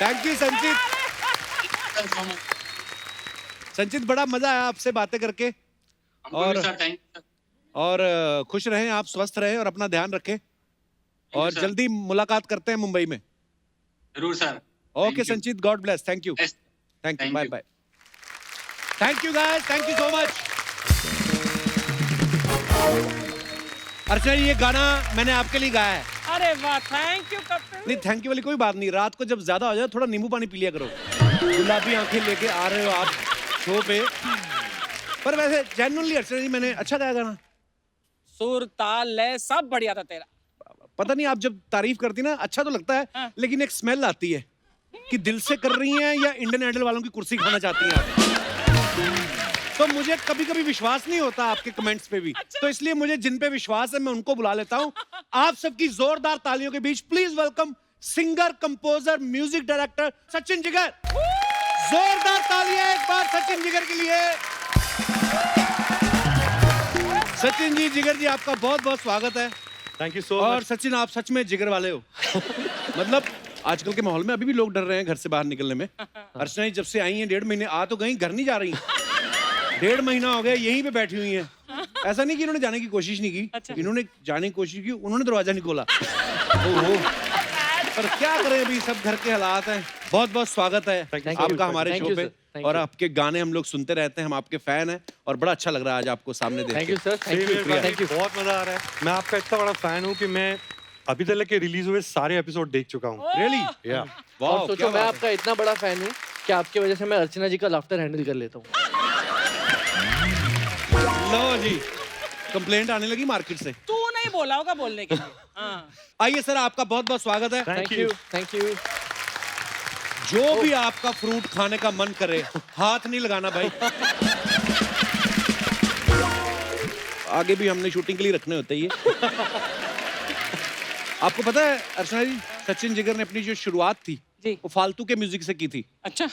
S1: थैंक यू संचित। संचित, बड़ा मजा आया आपसे बातें करके, और खुश रहें आप, स्वस्थ रहें और अपना ध्यान रखें, और जल्दी मुलाकात करते हैं मुंबई में।
S8: जरूर sir.
S1: Okay Sanchit, God bless. Thank you, bye bye. Thank you guys, thank you so much. Archana ji, ये गाना मैंने आपके लिए गाया है।
S2: अरे वाह, थैंक यू कपिल।
S1: नहीं, थैंक यू वाली कोई बात नहीं। रात को जब ज्यादा हो जाए थोड़ा नींबू पानी पी लिया करो। गुलाबी आंखें लेके आ रहे हो आप शो पे। पर वैसे जेन्युइनली अर्चना जी, मैंने अच्छा गाया गाना।
S2: सुर, ताल, लय सब बढ़िया था तेरा।
S1: पता नहीं, आप जब तारीफ करती ना अच्छा तो लगता है,
S2: हाँ।
S1: लेकिन एक स्मेल आती है कि दिल से कर रही हैं या इंडियन आइडल वालों की कुर्सी खाना चाहती हैं आप। तो मुझे कभी कभी विश्वास नहीं होता आपके कमेंट्स पे भी। अच्छा। तो इसलिए मुझे जिन पे विश्वास है मैं उनको बुला लेता हूं। आप सबकी जोरदार तालियों के बीच please welcome singer, composer, music director Sachin Jigar. जोरदार तालियां एक बार सचिन जिगर के लिए। सचिन जी, जिगर जी, आपका बहुत बहुत स्वागत है।
S9: थैंक यू सो
S1: और
S9: मच।
S1: सचिन, आप सच में जिगर वाले हो। मतलब आजकल के माहौल में अभी भी लोग डर रहे हैं घर से बाहर निकलने में। अर्चना जी जब से आई हैं 1.5 महीने, आ तो गई, घर नहीं जा रही। 1.5 महीना हो गया यहीं पे बैठी हुई हैं। ऐसा नहीं कि इन्होंने जाने की कोशिश नहीं की। अच्छा। इन्होंने जाने की कोशिश की, उन्होंने दरवाजा नहीं खोला। ओहो, पर क्या करें, अभी सब घर के हालात हैं। बहुत बहुत स्वागत है आपका हमारे शो पे, और आपके गाने हम लोग सुनते रहते हैं, हम आपके फैन हैं, और बड़ा अच्छा लग रहा है आज आपको सामने देख के।
S9: Thank you sir, thank you. बहुत मजा आ रहा है। मैं आपका इतना बड़ा फैन हूँ कि मैं अभी तक के रिलीज हुए सारे एपिसोड देख चुका हूँ।
S1: रियली?
S9: या
S10: और सोचो, मैं आपका इतना बड़ा फैन हूँ कि आपकी वजह से मैं अर्चना जी का लाफ्टर हैंडल कर लेता हूँ।
S1: लो जी, कंप्लेंट आने लगी मार्केट से।
S2: तू नहीं बोला होगा बोलने के लिए। हाँ।
S1: आइए सर, आपका बहुत बहुत स्वागत है।
S9: Thank you.
S1: जो भी आपका फ्रूट खाने का मन करे, हाथ नहीं लगाना भाई। आगे भी हमने शूटिंग के लिए रखने होते हैं ये। आपको पता है अर्चना जी, सचिन जिगर ने अपनी जो शुरुआत थी
S2: जी।
S1: वो फालतू के म्यूजिक से की थी।
S2: अच्छा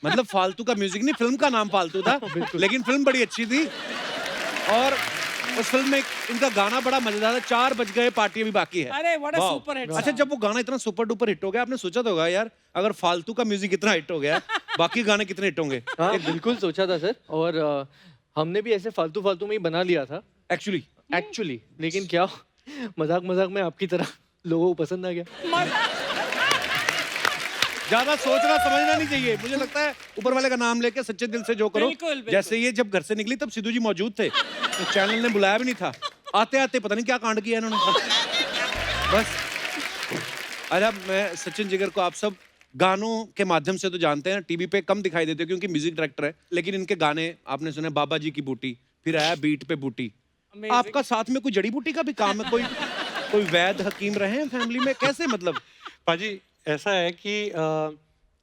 S1: मतलब फालतू का म्यूजिक नहीं, फिल्म का नाम फालतू था लेकिन फिल्म बड़ी अच्छी थी। और उस फिल्म में इनका गाना बड़ा मजेदार था, 4 बज गए पार्टी अभी बाकी है।
S2: अरे व्हाट अ
S1: वाह।
S2: Super hit.
S1: अच्छा, जब वो गाना इतना सुपर डुपर हिट हो गया, आपने सोचा तो होगा यार अगर फालतू का म्यूजिक इतना हिट हो गया बाकी गाने कितने हिट होंगे।
S10: हाँ बिल्कुल सोचा था सर, और हमने भी ऐसे फालतू फालतू में ही बना लिया था
S1: एक्चुअली।
S10: लेकिन क्या मजाक मजाक में आपकी तरह लोगों को पसंद आ गया।
S1: ज्यादा सोचना समझना नहीं चाहिए। मुझे लगता है ऊपर वाले का नाम लेके सच्चे दिल से जो करो।
S2: बिल्कुल।
S1: जैसे ये जब घर से निकली तब सिद्धू जी मौजूद थे, तो चैनल ने बुलाया भी नहीं था। आते आते पता नहीं क्या कांड किया इन्होंने। बस अच्छा, मैं सचिन जिगर को आप सब गानों के माध्यम से तो जानते हैं, टीवी पे कम दिखाई देते क्योंकि म्यूजिक डायरेक्टर है, लेकिन इनके गाने आपने सुने, बाबा जी की बूटी, फिर आया बीट पे बूटी। आपका साथ में कोई जड़ी बूटी का भी काम है? कोई वैद हकीम रहे हैं फैमिली में, कैसे मतलब?
S9: पाजी ऐसा है कि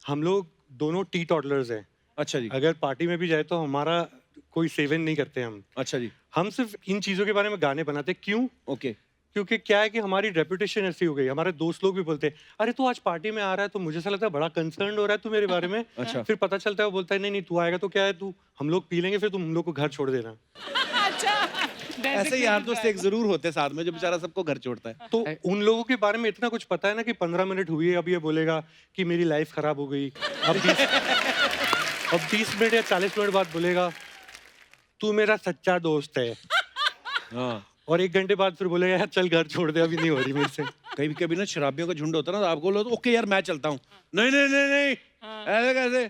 S9: हम लोग दोनों टी टॉडलर्स हैं।
S1: अच्छा जी।
S9: अगर पार्टी में भी जाए तो हमारा कोई सेवन नहीं करते हम।
S1: अच्छा जी।
S9: हम सिर्फ इन चीजों के बारे में गाने बनाते। क्यों?
S1: ओके।
S9: क्योंकि क्या है कि हमारी रेपुटेशन ऐसी हो गई, हमारे दोस्त लोग भी बोलते हैं अरे तू आज पार्टी में आ रहा है तो मुझे ऐसा लगता है बड़ा कंसर्न हो रहा है तू मेरे बारे में।
S1: अच्छा।
S9: फिर पता चलता है वो बोलता है नहीं नहीं तू आएगा तो क्या है, तू हम लोग पी लेंगे फिर तुम हम लोग को घर छोड़ देना।
S1: ऐसे यार दोस्त एक जरूर होते साथ में जो बेचारा सबको घर छोड़ता है।
S9: तो उन लोगों के बारे में इतना कुछ पता है ना कि 15 मिनट हुई है, अब ये बोलेगा कि मेरी लाइफ खराब हो गई। अब 20 मिनट या 40 मिनट बाद बोलेगा तू मेरा सच्चा दोस्त है।
S1: हाँ।
S9: और 1 घंटे बाद फिर बोलेगा यार चल घर छोड़ दे, अभी नहीं हो रही मेरे से।
S1: कभी कभी ना शराबियों का झुंड होता है ना, तो आपको बोलो ओके यार मैं चलता हूँ। नहीं नहीं नहीं नहीं ऐसे कैसे,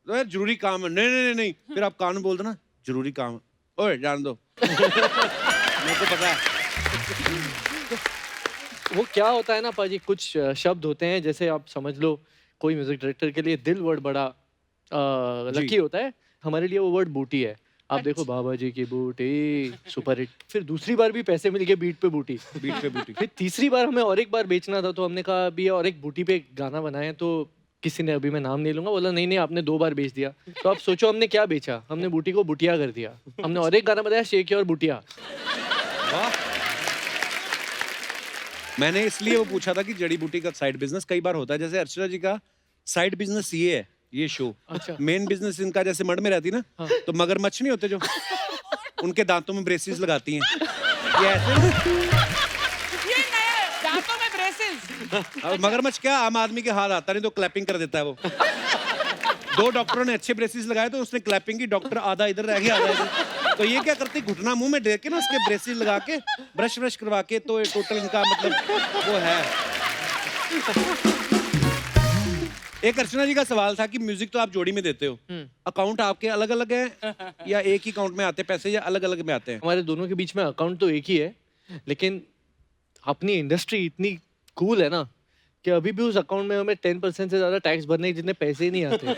S1: तो यार जरूरी काम है। नहीं नहीं नहीं नहीं, फिर आप कान बोल दो ना जरूरी काम है, ओए जान दो। मेरे को पता है।
S10: वो क्या होता है ना पाजी, कुछ शब्द होते हैं, जैसे आप समझ लो कोई म्यूजिक डायरेक्टर के लिए दिल वर्ड बड़ा लकी होता है, हमारे लिए वो वर्ड बूटी है। आप देखो बाबा जी की बूटी सुपर हिट, फिर दूसरी बार भी पैसे मिल गए बीट पे बूटी। फिर तीसरी बार हमें और एक बार बेचना था, तो हमने कहा अभी और एक बूटी पे गाना बनाए, तो किसी ने, अभी मैं नाम नहीं लूंगा, बोला नहीं नहीं आपने 2 बार बेच दिया। तो आप सोचो हमने क्या बेचा, हमने बूटी को बुटिया कर दिया। हमने और एक गाना बताया शेख और बुटिया।
S1: मैंने इसलिए वो पूछा था कि जड़ी बूटी का साइड बिजनेस कई बार होता है। जैसे अर्चना जी का साइड बिजनेस ये है, ये शो।
S10: अच्छा।
S1: मेन बिजनेस इनका जैसे मड में रहती ना, तो मगरमच्छ नहीं होते जो उनके दांतों में ब्रेसेस लगाती हैं, ये ऐसे
S2: दांतों में ब्रेसेस।
S1: अब मगरमच्छ क्या आम आदमी के हाथ आता नहीं तो क्लैपिंग कर देता है वो। 2 डॉक्टरों ने अच्छे ब्रेसेस लगाए तो उसने क्लैपिंग की, डॉक्टर आधा इधर रह गया आधा इधर। तो ये क्या करते, घुटना मुंह में देख के ना उसके ब्रेसेस लगा के ब्रश करवा के, तो टोटल इनका मतलब वो है। एक अर्चना जी का सवाल था कि म्यूजिक तो आप जोड़ी में देते हो, अकाउंट आपके अलग अलग हैं या एक ही अकाउंट में आते पैसे, या अलग अलग में आते हैं?
S10: हमारे दोनों के बीच में अकाउंट तो एक ही है, लेकिन अपनी इंडस्ट्री इतनी कूल है ना कि अभी भी उस अकाउंट में हमें 10% से ज्यादा टैक्स भरने के जितने पैसे ही नहीं आते।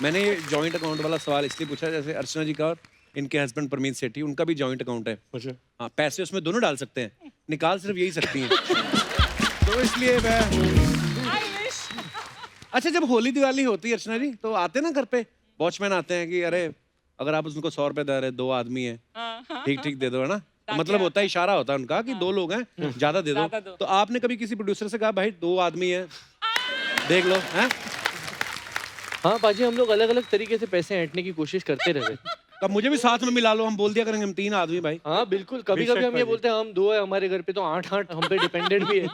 S1: मैंने ये जॉइंट अकाउंट वाला सवाल इसलिए पूछा, जैसे अर्चना जी का और इनके हस्बैंड परमीत सेठी, उनका भी जॉइंट अकाउंट है।
S9: अच्छा।
S1: हाँ, पैसे उसमें दोनों डाल सकते हैं, निकाल सिर्फ यही सकती हैं। तो इसलिए मैं अच्छा, जब होली दिवाली होती है अर्चना जी तो आते ना घर पे वॉचमैन आते हैं कि अरे अगर आप उनको 100 रुपए दे रहे, 2 आदमी है, ठीक ठीक दे दो, है ना? तो मतलब होता है, इशारा होता है उनका कि 2 लोग हैं, ज्यादा दे दो। तो आपने कभी किसी प्रोड्यूसर से कहा भाई 2 आदमी है देख लो, हैं?
S10: हाँ पाजी, हम लोग अलग अलग तरीके से पैसे ऐंठने की कोशिश करते रहे।
S1: तब मुझे भी साथ में मिला लो, हम बोल दिया करेंगे हम 3 आदमी भाई।
S10: हाँ बिल्कुल, कभी कभी हम ये बोलते हैं हम 2 है, हमारे घर पे तो 8 हम पे डिपेंडेंट भी है।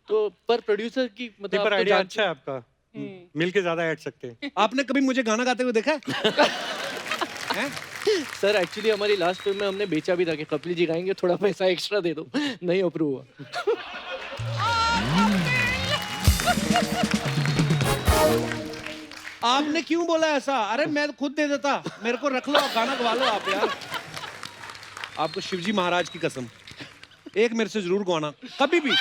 S10: तो पर प्रोड्यूसर की मतलब
S9: पर आइडिया अच्छा है आपका, मिलके ज्यादा ऐड सकते हैं।
S1: आपने कभी मुझे गाना गाते हुए देखा है?
S10: सर एक्चुअली हमारी लास्ट फिल्म में हमने बेचा भी था कि कपिल जी गाएंगे, थोड़ा पैसा एक्स्ट्रा दे दो, नहीं अप्रूव हुआ।
S1: आपने क्यों बोला ऐसा? अरे मैं खुद दे देता, मेरे को रख लो, गाना गवा लो आप यार। आपको शिवजी महाराज की कसम, एक मेरे से जरूर गवाना कभी भी।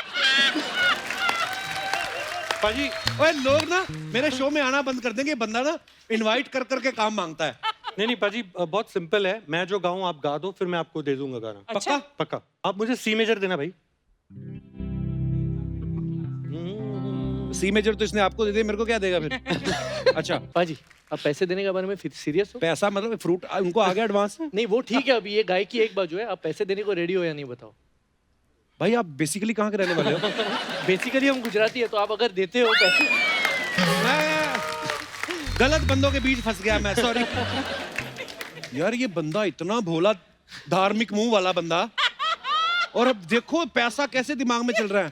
S9: पाजी
S1: ओए लोग ना मेरे शो में आना बंद कर देंगे, बंदा ना इनवाइट कर करके काम मांगता है।
S9: नहीं पाजी, बहुत सिंपल है, मैं जो गाऊं आप गा दो, फिर मैं आपको दे दूंगा गाना।
S1: पक्का?
S9: पक्का। आप मुझे सी मेजर देना भाई।
S1: सी मेजर तो इसने आपको दे दिया, मेरे को क्या देगा फिर? अच्छा
S10: पाजी, अब पैसे देने के बारे में सीरियस हो?
S1: पैसा मतलब फ्रूट उनको आ गया एडवांस?
S10: नहीं वो ठीक है, अभी ये गाय की एक बाजू है, आप पैसे देने को रेडी हो या नहीं बताओ?
S1: भाई आप बेसिकली कहाँ के रहने वाले हो?
S10: बेसिकली हम गुजराती है, तो आप अगर देते हो पैसे।
S1: मैं गलत बंदों के बीच फंस गया मैं, सॉरी। यार ये बंदा इतना भोला, धार्मिक मुंह वाला बंदा, और अब देखो पैसा कैसे दिमाग में चल रहा है।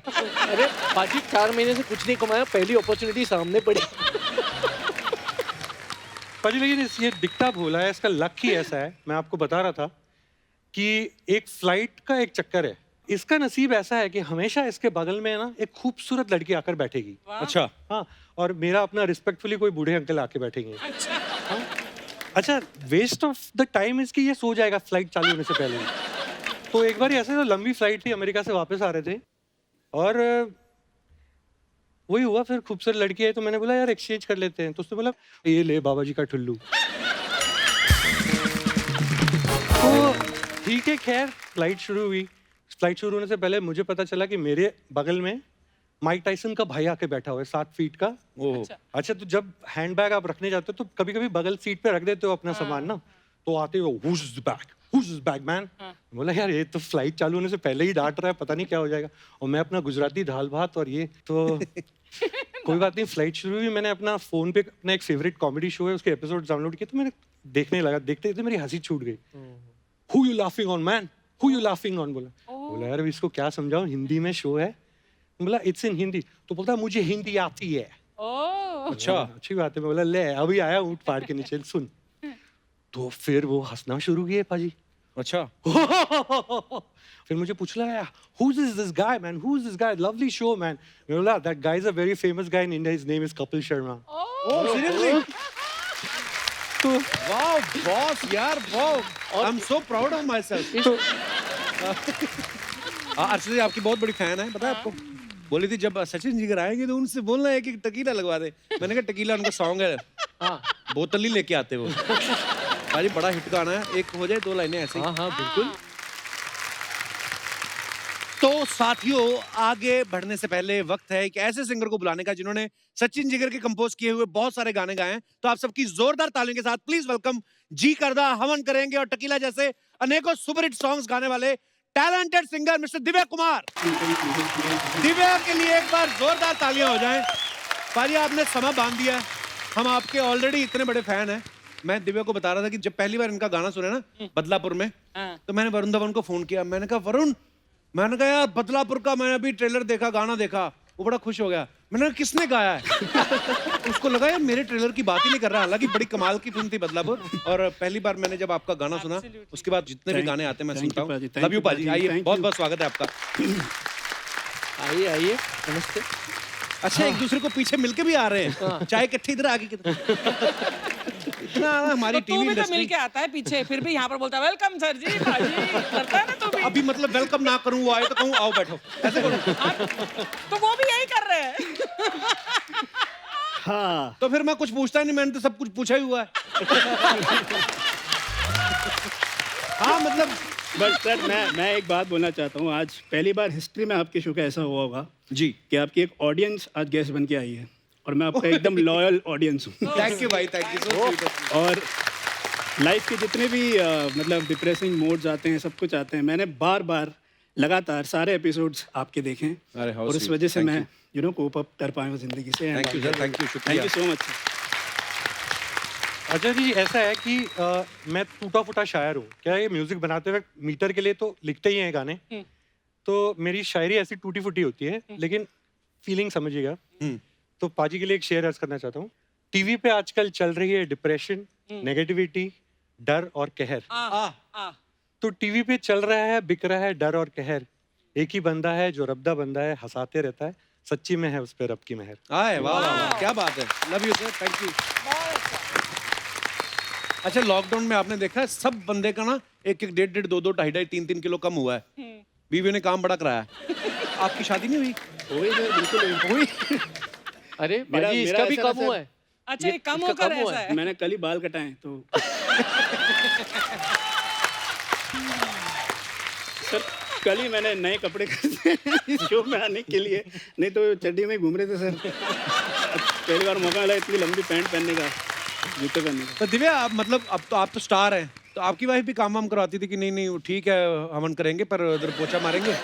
S10: अरे बाकी 4 महीने से कुछ नहीं कमाया, पहली अपॉर्चुनिटी सामने पड़ी।
S9: पाजी लेकिन ये दिखता भोला है, इसका लक ही ऐसा है। मैं आपको बता रहा था कि एक फ्लाइट का एक चक्कर है, इसका नसीब ऐसा है कि हमेशा इसके बगल में ना एक खूबसूरत लड़की आकर बैठेगी।
S1: अच्छा।
S9: हाँ, और मेरा अपना रिस्पेक्टफुली कोई बूढ़े अंकल आके बैठेंगे। हाँ? अच्छा, वेस्ट ऑफ द टाइम इसकी ये सो जाएगा फ्लाइट चालू होने से पहले। तो एक बार ऐसे तो लंबी फ्लाइट थी, अमेरिका से वापस आ रहे थे, और वही हुआ, फिर खूबसूरत लड़की है तो मैंने बोला यार एक्सचेंज कर लेते हैं। तो उसने बोला ये ले बाबा जी का ठुल्लू। तो ठीक है, खैर फ्लाइट शुरू हुई। फ्लाइट शुरू होने से पहले मुझे पता चला कि मेरे बगल में माइक टाइसन का भाई आके बैठा हुआ है, 7 फीट का। अच्छा, तो जब हैंड बैग आप रखने जाते हो तो कभी कभी बगल सीट पे रख देते हो अपना सामान ना, तो आते हो who's this bag man? बोला यार ये तो फ्लाइट चालू होने से पहले ही डांट रहा है, पता नहीं क्या हो जाएगा। और मैं अपना गुजराती दाल भात और ये तो कोई बात नहीं, फ्लाइट शुरू हुई। मैंने अपना फोन पे अपना एक फेवरेट कॉमेडी शो है उसके एपिसोड डाउनलोड किए, तो मैंने देखने लगा। देखते देखते मेरी हंसी छूट गई। Who you laughing on man? Who you laughing on? बोला यार इसको क्या समझाऊं, हिंदी में शो है। बोला इट्स इन हिंदी। तो बोलता मुझे हिंदी आती है। अच्छा, अच्छी बात है। मैं बोला ले अभी आया ऊँट फाड़ के नीचे, सुन। तो फिर वो हंसना शुरू किए पाजी।
S1: अच्छा।
S9: फिर मुझे पूछ रहा who is this guy man, who is this guy, lovely show man। मैं बोला that guy is a very famous guy in India, his name is Kapil Sharma।
S1: Oh seriously? तो wow boss यार, wow I'm so proud of myself। अर्चना जी आपकी बहुत बड़ी फैन है, पता है आपको। बोली थी जब सचिन जी आएंगे तो उनसे बोलना है कि टकीला लगवा दे। मैंने कहा टकीला उनका सॉन्ग है, हाँ बोतल ही लेके आते वो। भाई बड़ा हिट गाना है, एक हो जाए 2 लाइनें ऐसे।
S10: हाँ हाँ बिल्कुल।
S1: तो साथियों आगे बढ़ने से पहले वक्त है एक ऐसे सिंगर को बुलाने का जिन्होंने सचिन जिगर के कंपोज किए हुए बहुत सारे गाने गाए हैं। तो आप सबकी जोरदार तालियों के साथ प्लीज वेलकम जी करदा, हवन करेंगे और टकीला जैसे अनेकों सुपरहिट सॉन्ग्स गाने वाले talented singer mister Divya Kumar. Divya के लिए एक बार जोरदार तालियां हो जाएं। पाजी आपने समय बांध दिया है, हम आपके ऑलरेडी इतने बड़े फैन हैं। मैं दिव्या को बता रहा था कि जब पहली बार इनका गाना सुना ना बदलापुर में, तो मैंने वरुण धवन को फोन किया। मैंने कहा वरुण, मैंने कहा यार बदलापुर का मैंने अभी ट्रेलर देखा, गाना देखा, वो बड़ा खुश हो गया। मैंने कहा किसने गाया है? उसको लगा यार मेरे ट्रेलर की बात ही नहीं कर रहा। हालांकि बड़ी कमाल की फिल्म थी बदलापुर, और पहली बार मैंने जब आपका गाना सुना उसके बाद जितने भी गाने आते हैं मैं सुनता हूँ। लव यू पाजी, आइए, बहुत बहुत स्वागत है आपका।
S10: आइए आइए, नमस्ते।
S1: अच्छा, एक दूसरे को पीछे मिलके भी आ रहे हैं, चाहे इकट्ठे इधर आगे इतना हमारी
S2: तो
S1: टीवी
S2: तू भी तो
S1: इंडस्ट्री।
S2: मिलके आता है पीछे, फिर भी यहाँ पर बोलता है वेलकम सर जी भाजी, करता है ना तू भी।
S1: अभी मतलब वेलकम ना करूं, वो आए तो कहूं आओ बैठो, ऐसे करूं।
S2: तो वो भी यही कर रहे हैं।
S1: हाँ, तो फिर मैं कुछ पूछता ही नहीं, मैंने तो सब कुछ पूछा ही हुआ है। हाँ मतलब
S11: बट सर मैं एक बात बोलना चाहता हूँ। आज पहली बार हिस्ट्री में आपके शो का ऐसा हुआ होगा
S1: जी
S11: कि आपकी एक ऑडियंस आज गेस्ट बन के आई है, और मैं आपका एकदम लॉयल ऑडियंस हूँ।
S1: थैंक यू भाई, थैंक यू सो मच।
S11: और लाइफ के जितने भी मतलब डिप्रेसिंग मोड्स आते हैं, सब कुछ आते हैं, मैंने बार बार लगातार सारे एपिसोड्स आपके देखे हैं, और इस वजह से मैं कोप अप कर पाया हूँ जिंदगी से।
S1: Thank you sir, thank you, शुक्रिया,
S11: थैंक यू सो मच।
S9: अच्छा जी, ऐसा है कि मैं टूटा फूटा शायर हूँ। क्या ये म्यूजिक बनाते वक्त मीटर के लिए तो लिखते ही हैं गाने, तो मेरी शायरी ऐसी टूटी फूटी होती है, लेकिन फीलिंग समझिएगा। तो पाजी के लिए एक शेर अर्ज करना चाहता हूँ। टीवी पे आजकल चल रही है डिप्रेशन, नेगेटिविटी, डर और कहर। तो टीवी पे चल रहा है, बिक रहा है डर और कहर। एक ही बंदा है जो रब्दा बंदा है, हंसाते रहता है, सच्ची में है उस पे रब की मेहर।
S1: वाह वाह वाह, क्या बात है, love you sir, thank you. अच्छा, लॉकडाउन में आपने देखा है सब बंदे का ना 1-1, 1.5, 2-2, 2.5, 3-3 किलो कम हुआ है। बीवी ने काम बड़ा कराया। आपकी शादी नहीं हुई?
S11: बिल्कुल हुई।
S10: अरे भाई इसका भी कम हुआ है।
S2: अच्छा, ये कम होकर ऐसा है।
S11: मैंने कल ही बाल कटाए तो सर कल ही मैंने नए कपड़े खरीदे इस शो में आने के लिए, नहीं तो चड्डी में घूम रहे थे सर। पहली बार मौका मिला इतनी लंबी पैंट पहनने का, जूते पहनने का।
S1: तो दिव्या आप मतलब अब तो आप तो स्टार हैं, तो आपकी वाइफ भी काम वाम करवाती थी कि नहीं नहीं ठीक है हमन करेंगे पर उधर पोछा मारेंगे?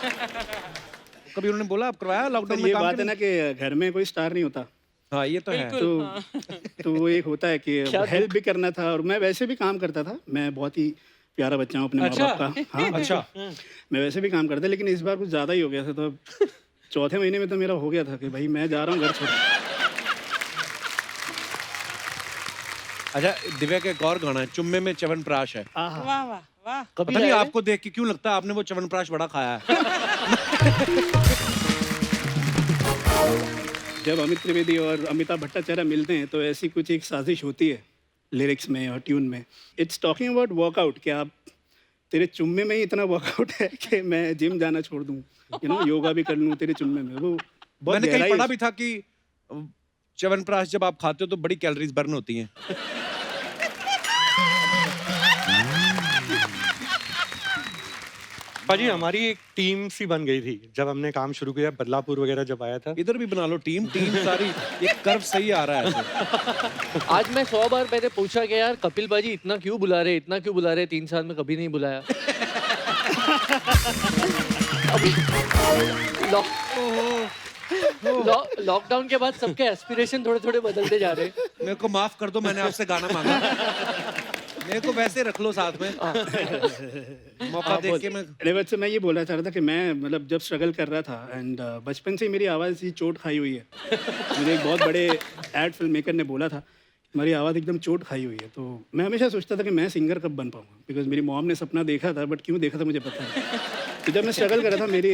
S1: कभी उन्होंने बोला, आप करवाया लॉकडाउन
S11: सर
S1: में
S11: ये
S1: काम
S11: बात
S1: के
S11: है ना कि घर में कोई स्टार नहीं होता,
S1: हाँ ये तो है।
S11: तो वो एक होता है कि हेल्प भी करना था, और मैं वैसे भी काम करता था, मैं बहुत ही प्यारा बच्चा हूँ अपने माँ बाप का। हाँ
S1: अच्छा,
S11: मैं वैसे भी काम करता, लेकिन इस बार कुछ ज़्यादा ही हो गया था, तो अब चौथे महीने में तो मेरा हो गया था कि भाई मैं जा रहा हूँ घर छोड़।
S1: अच्छा दिव्या का एक और गाना है, चुम्मे में च्यवनप्राश है।
S11: आहा।
S2: वाह वाह वाह।
S1: पता नहीं आपको देख के क्यों लगता है आपने वो च्यवनप्राश बड़ा खाया है।
S11: जब अमित त्रिवेदी और अमिताभ भट्टाचार्य मिलते हैं तो ऐसी कुछ एक साजिश होती है लिरिक्स में और ट्यून में। इट्स टॉकिंग अबाउट वर्कआउट, कि आप तेरे चुम्मे में ही इतना वर्कआउट है कि मैं जिम जाना छोड़ दूँ, योगा भी कर लूँ तेरे चुम्मे में। वो बहुत
S1: मैंने कहीं
S11: गहराई
S1: पढ़ा भी था कि च्यवनप्राश जब आप खाते हो तो बड़ी कैलोरीज बर्न होती हैं।
S9: पाजी हमारी एक टीम सी बन गई थी जब हमने काम शुरू किया, बदलापुर वगैरह जब आया था।
S1: इधर भी बना लो टीम सारी, ये कर्व सही आ रहा है।
S10: आज मैं 100 बार मैंने पूछा कि यार कपिल बाजी इतना क्यों बुला रहे, इतना क्यों बुला रहे, 3 साल में कभी नहीं बुलाया। लॉकडाउन के बाद सबके एस्पिरेशन थोड़े थोड़े बदलते जा रहे हैं।
S1: मेरे को माफ कर दो, मैंने आपसे गाना मांगा। मेरे को वैसे रख लो साथ में। मौका देख के मैं
S11: अरे बच्चे मैं ये बोलना चाह रहा था कि मैं मतलब जब स्ट्रगल कर रहा था एंड बचपन से ही मेरी आवाज़ ही चोट खाई हुई है। मुझे एक बहुत बड़े एड फिल्म मेकर ने बोला था मेरी आवाज़ एकदम चोट खाई हुई है, तो मैं हमेशा सोचता था कि मैं सिंगर कब बन पाऊंगा, बिकॉज मेरी मॉम ने सपना देखा था, बट क्यों देखा था मुझे पता नहीं। तो जब मैं स्ट्रगल कर रहा था मेरी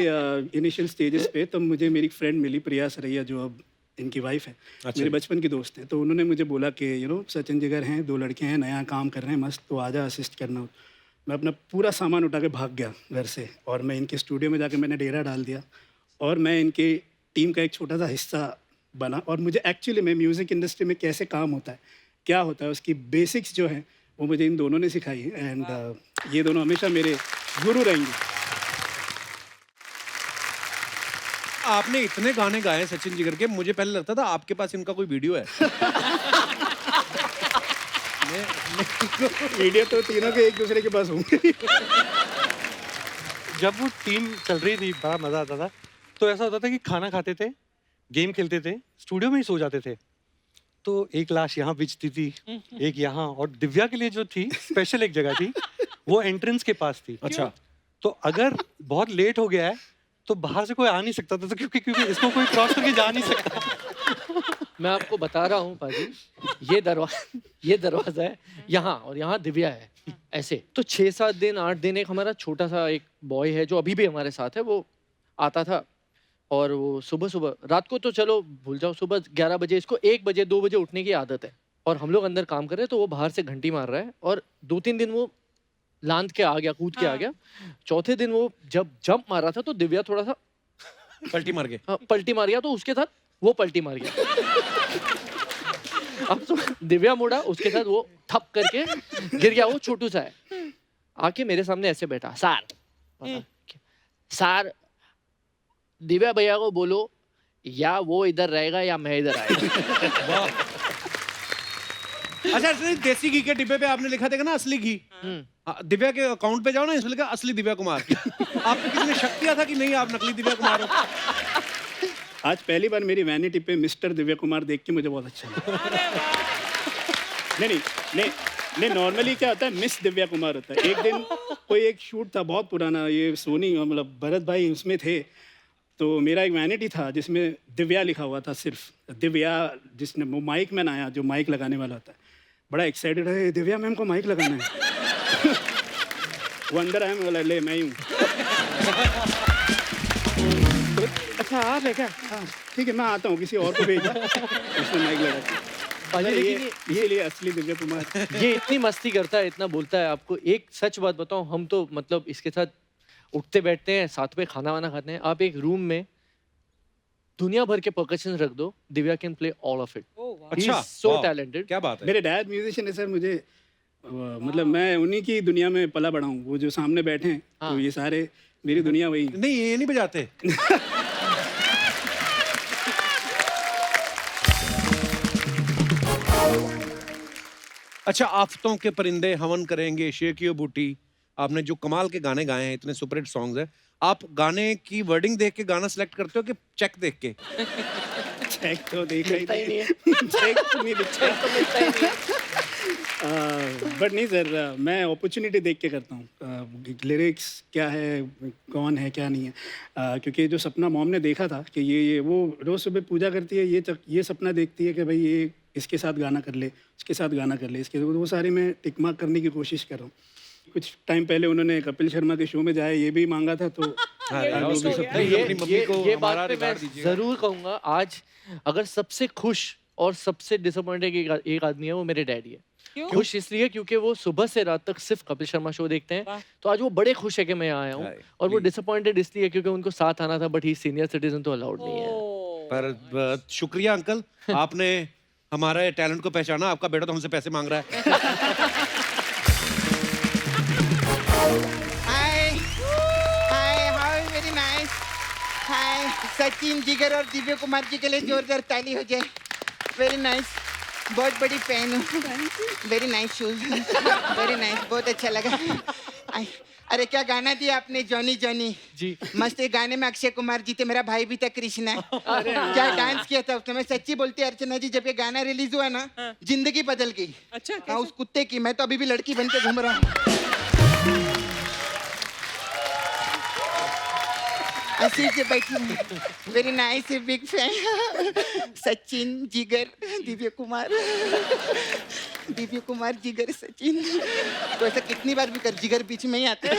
S11: इनिशियल स्टेजेस पे, तब मुझे मेरी फ्रेंड मिली प्रिया सरैया, जो अब इनकी वाइफ है।
S1: अच्छा।
S11: मेरे बचपन की दोस्त है। तो उन्होंने मुझे बोला कि सचिन जिगर हैं, 2 लड़के हैं, नया काम कर रहे हैं मस्त, तो आजा असिस्ट करना। मैं अपना पूरा सामान उठा के भाग गया घर से, और मैं इनके स्टूडियो में जाके मैंने डेरा डाल दिया, और मैं इनकी टीम का एक छोटा सा हिस्सा बना। और मुझे एक्चुअली में म्यूज़िक इंडस्ट्री में कैसे काम होता है, क्या होता है, उसकी बेसिक्स जो हैं वो मुझे इन दोनों ने सिखाई है। एंड ये दोनों हमेशा मेरे गुरु रहेंगे।
S1: आपने इतने गाने गाए हैं सचिन जिगर के, मुझे पहले लगता था आपके पास इनका कोई वीडियो है।
S11: वीडियो तो तीनों के एक दूसरे के पास होंगे।
S9: जब वो टीम चल रही थी बड़ा मजा आता था। तो ऐसा होता था कि खाना खाते थे, गेम खेलते थे, स्टूडियो में ही सो जाते थे। तो एक लाश यहाँ बिछती थी, एक यहाँ, और दिव्या के लिए जो थी स्पेशल एक जगह थी, वो एंट्रेंस के पास थी।
S1: अच्छा।
S9: तो अगर बहुत लेट हो गया है तो बाहर से कोई आ नहीं सकता था, तो क्योंकि इसको कोई क्रॉस करके जा नहीं सकता।
S10: मैं आपको बता रहा हूँ पाजी, ये दरवाजा है यहाँ, और यहाँ दिव्या है ऐसे। तो 6-7 दिन 8 दिन एक हमारा छोटा सा एक बॉय है जो अभी भी हमारे साथ है, वो आता था, और वो सुबह रात को तो चलो भूल जाओ, सुबह 11 बजे इसको 1 बजे 2 बजे उठने की आदत है, और हम लोग अंदर काम कर रहे हैं तो वो बाहर से घंटी मार रहा है, और 2-3 दिन वो लांद के आ गया, कूद के आ गया। चौथे दिन वो जब जंप मारा था तो दिव्या थोड़ा सा
S1: पलटी मार गया।
S10: हाँ, पलटी मार गया, तो उसके साथ वो पलटी मार गया। अब तो दिव्या मुड़ा, उसके साथ वो थप करके गिर गया। वो छोटू सा है, आके मेरे सामने ऐसे बैठा, सार दिव्या भैया को बोलो या वो इधर रहेगा या मैं इधर आएगा।
S1: अच्छा देसी घी के डिब्बे पे आपने लिखा था ना असली घी, दिव्या के अकाउंट पे जाओ ना, इसमें लिखा असली दिव्या कुमार। आपको किसी ने शक किया था कि नहीं आप नकली दिव्या कुमार हो?
S11: आज पहली बार मेरी वैनिटी पे मिस्टर दिव्या कुमार देख के मुझे बहुत अच्छा लगा। नहीं नॉर्मली क्या होता है, मिस दिव्या कुमार होता है। एक दिन कोई एक शूट था बहुत पुराना, ये सोनी मतलब भरत भाई उसमें थे, तो मेरा एक वैनिटी था जिसमें दिव्या लिखा हुआ था, सिर्फ दिव्या। जिसने वो माइक मैन आया, जो माइक लगाने वाला होता है, बड़ा एक्साइटेड है, दिव्या मैम को माइक लगाना है। वो अंदर आया, मैं बोला ले मैं ही हूँ। अच्छा आप है क्या? हाँ ठीक है, मैं आता हूँ, किसी और को भेजा, उसने माइक लगा। ये असली दिव्या कुमार।
S10: ये इतनी मस्ती करता है, इतना बोलता है। आपको एक सच बात बताऊं, हम तो मतलब इसके साथ उठते बैठते हैं, साथ में खाना वाना खाते हैं। आप एक रूम में दुनिया भर के परकशन रख दो, Divya can play all of it.
S1: अच्छा,
S10: सो टैलेंटेड।
S1: क्या बात है।
S11: मेरे डैड म्यूजिशियन है सर, मुझे मतलब मैं उन्हीं की दुनिया में पला बड़ा हूँ। वो जो सामने बैठे हैं, तो ये सारे मेरी दुनिया वही।
S1: नहीं ये नहीं बजाते। अच्छा, आफतों के परिंदे हवन करेंगे, शेखियो बूटी, आपने जो कमाल के गाने गाए हैं, इतने सुपरहिट सॉन्ग्स हैं, आप गाने की वर्डिंग देख के गाना सिलेक्ट करते हो कि चेक देख के?
S11: चेक तो देखा ही नहीं है। चेक तो नहीं दिखता बट नहीं सर, मैं अपॉर्चुनिटी देख के करता हूँ। लिरिक्स क्या है, कौन है क्या नहीं है, क्योंकि जो सपना मॉम ने देखा था कि ये वो रोज़ सुबह पूजा करती है, ये सपना देखती है कि भाई ये इसके साथ गाना कर ले, इसके साथ गाना कर ले, इसके वो सारे मैं टिक मार्क करने की कोशिश कर रहा हूँ। कुछ टाइम पहले उन्होंने कपिल शर्मा के शो में जाए ये भी मांगा था, तो
S10: ये बात पे मैं जरूर कहूंगा, आज अगर सबसे खुश और सबसे डिसअपॉइंटेड एक आदमी है वो मेरे डैडी है। खुश इसलिए क्योंकि वो सुबह से रात तक सिर्फ कपिल शर्मा शो देखते हैं, तो आज वो बड़े खुश है कि मैं यहाँ आया हूँ। और वो डिसअपॉइंटेड इसलिए क्योंकि उनको साथ आना था, बट ही सीनियर सिटीजन तो अलाउड नहीं है।
S1: पर शुक्रिया अंकल, आपने हमारे टैलेंट को पहचाना। आपका बेटा तो हमसे पैसे मांग रहा है।
S12: Very nice. हाय सचिन, जिगर और दिव्य कुमार जी के लिए जोरदार ताली हो जाए। वेरी नाइस, बहुत बड़ी फैन हूँ। Very nice shoes, very nice, बहुत अच्छा लगा। अरे क्या गाना दिया आपने, जॉनी जॉनी
S10: जी।
S12: मस्त। ये गाने में अक्षय कुमार जी थे, मेरा भाई भी था कृष्णा। क्या डांस किया था उसने। मैं सच्ची बोलती अर्चना जी, जब ये गाना रिलीज हुआ ना, जिंदगी बदल गई।
S2: अच्छा,
S12: उस कुत्ते की। मैं तो अभी भी लड़की बन के घूम रहा हूँ। ऐसे ही बैठी हूँ। Very nice, big fan. Sachin, जिगर, दिव्य कुमार, जिगर, सचिन। तो ऐसा कितनी बार भी कर, जिगर बीच में ही आता है।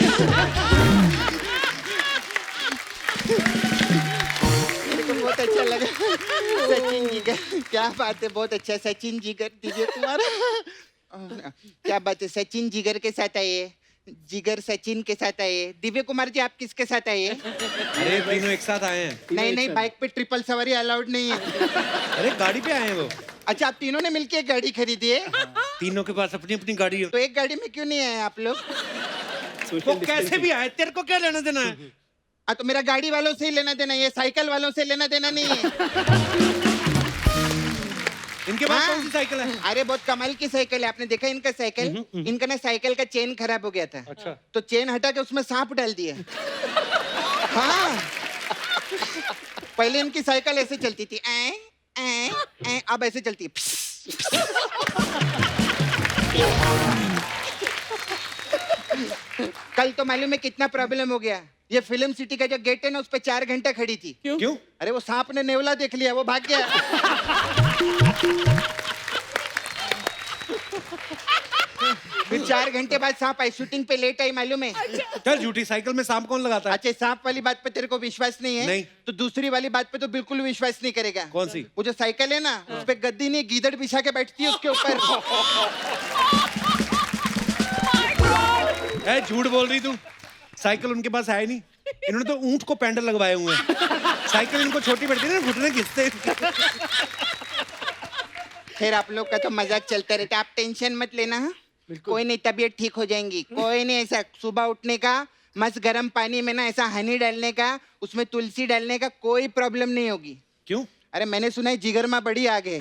S12: मेरे को बहुत अच्छा लगा। सचिन, जिगर, क्या बात है, बहुत अच्छा। सचिन, जिगर, दिव्य कुमार, क्या बात है। सचिन जिगर के साथ आए, जिगर सचिन के साथ आए। दिव्य कुमार जी, आप किसके साथ आए?
S1: अरे तीनों एक साथ आए हैं।
S12: नहीं, बाइक पे ट्रिपल सवारी अलाउड नहीं है।
S1: अरे गाड़ी पे आए हैं वो।
S12: अच्छा, आप तीनों ने मिलके एक गाड़ी खरीदी है?
S1: तीनों के पास अपनी अपनी गाड़ी है।
S12: तो एक गाड़ी में क्यों नहीं आए आप लोग?
S1: वो कैसे भी आए, तेरे को क्या लेना देना है?
S12: तो मेरा गाड़ी वालों से ही लेना देना, ये साइकिल वालों से लेना देना नहीं है।
S1: इनके पास कौन सी साइकिल है?
S12: अरे बहुत कमाल की साइकिल है। आपने देखा इनका साइकिल? इनका ना साइकिल का चेन खराब हो गया था।
S9: अच्छा।
S12: तो चेन हटा के उसमें सांप डाल दिया। हाँ, पहले इनकी साइकिल ऐसे चलती थी, अब ऐसे चलती है। कल तो मालूम है कितना प्रॉब्लम हो गया। ये फिल्म सिटी का जो गेट है ना, उस पे 4 घंटा खड़ी थी।
S1: क्यों?
S12: अरे वो सांप ने नेवला देख लिया, वो भाग गया। फिर 4 घंटे बाद सांप आई, शूटिंग पे लेट आई, मालूम है?
S1: चल झूठी, साइकिल में सांप कौन लगाता है?
S12: अच्छा, सांप वाली बात पे तेरे को विश्वास नहीं है?
S1: नहीं।
S12: तो दूसरी वाली बात पे तो बिल्कुल विश्वास नहीं करेगा।
S1: कौन सी?
S12: वो जो साइकिल है ना, उस पे गद्दी नहीं, गीदड़ बिछा के बैठती है उसके ऊपर।
S1: झूठ बोल रही तू। साइकिल उनके पास है ही नहीं। इन्होंने तो ऊंट को पैंडल लगवाए हुए हैं। साइकिल इनको छोटी पड़ती है ना, घुटने घिसते।
S12: फिर आप लोग का तो मजाक चलता रहता है, आप टेंशन मत लेना। कोई नहीं, तबीयत ठीक हो जाएंगी। कोई नहीं, ऐसा सुबह उठने का, मस्त गर्म पानी में ना ऐसा हनी डालने का, उसमें तुलसी डालने का, कोई प्रॉब्लम नहीं होगी।
S1: क्यों?
S12: अरे मैंने सुना है जिगर में बड़ी आग है।